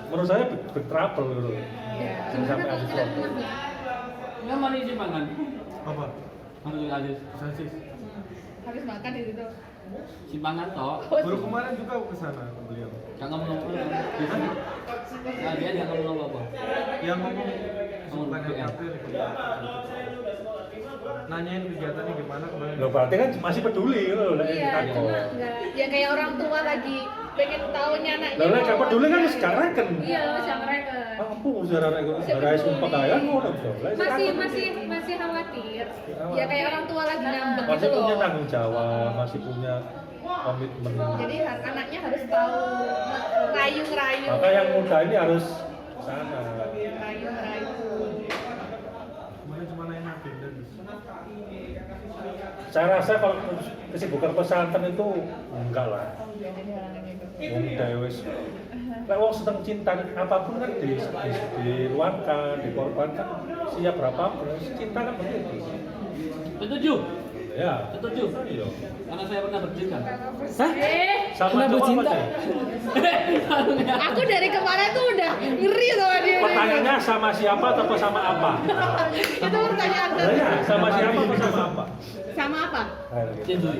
menurut saya big trouble gitu. Iya. Sampai Aziz Montung. Enggak mau disimpangan. Apa? Harus Aziz. Aziz. Habis makan di situ. Simpangan toh. Baru kemarin juga ke sana beliau. Jangan ngomong. Nah, dia jangan ngomong apa. Yang ngomong Ngomong bukan BM. LKP, nanyain kegiatannya gimana kemarin. Loh berarti kan masih peduli loh lah Iya, kan. cuma enggak. Ya kayak orang tua lagi pengen tahunya anaknya. Lah gak mau- peduli kan sekarang kan. Iya, jangan mereka. Mampu sejarah sumpah kaya ngono bro. Lah, Masih khawatir. Ya kayak orang tua lagi ngambek gitu masih punya loh. tanggung jawab, masih punya komitmen. Jadi anaknya harus tahu rayu-rayu. Maka yang muda ini harus sana. Rayu-rayu. Kemarin cuma nanya agenda. Saya rasa kalau kesibukan pesantren itu enggak lah. Jadi orangnya gitu. Wong dewes. Lah wong seneng cinta apapun kan diluangkan, dikorbankan siap berapapun. Cinta kan begitu. Setuju. Ya. Setuju. Iya. Karena saya pernah bercinta. Hah? Sama Kenapa cowok cinta? apa, Cek? Aku dari kemarin tuh udah ngeri sama dia. Pertanyaannya sama siapa atau sama apa? Itu pertanyaan Nah, ya, sama siapa atau sama apa? sama apa? Nah, gitu. Cintai.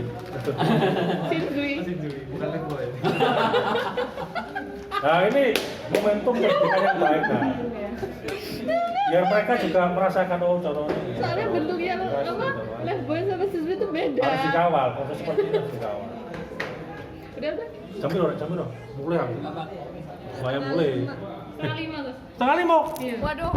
Sindui. Masih Juli, bukan Lego ya. Nah ini momentum pendidikan yang baik nah. Biar mereka juga merasakan oh contohnya. Soalnya bentuknya apa? Left boy sama siswi itu beda. Harus dikawal, proses seperti ini harus dikawal. Udah udah. Jam berapa? Mulai aku. Apa? Supaya mulai. 4:30 Gus. Setengah lima. Iya. Waduh.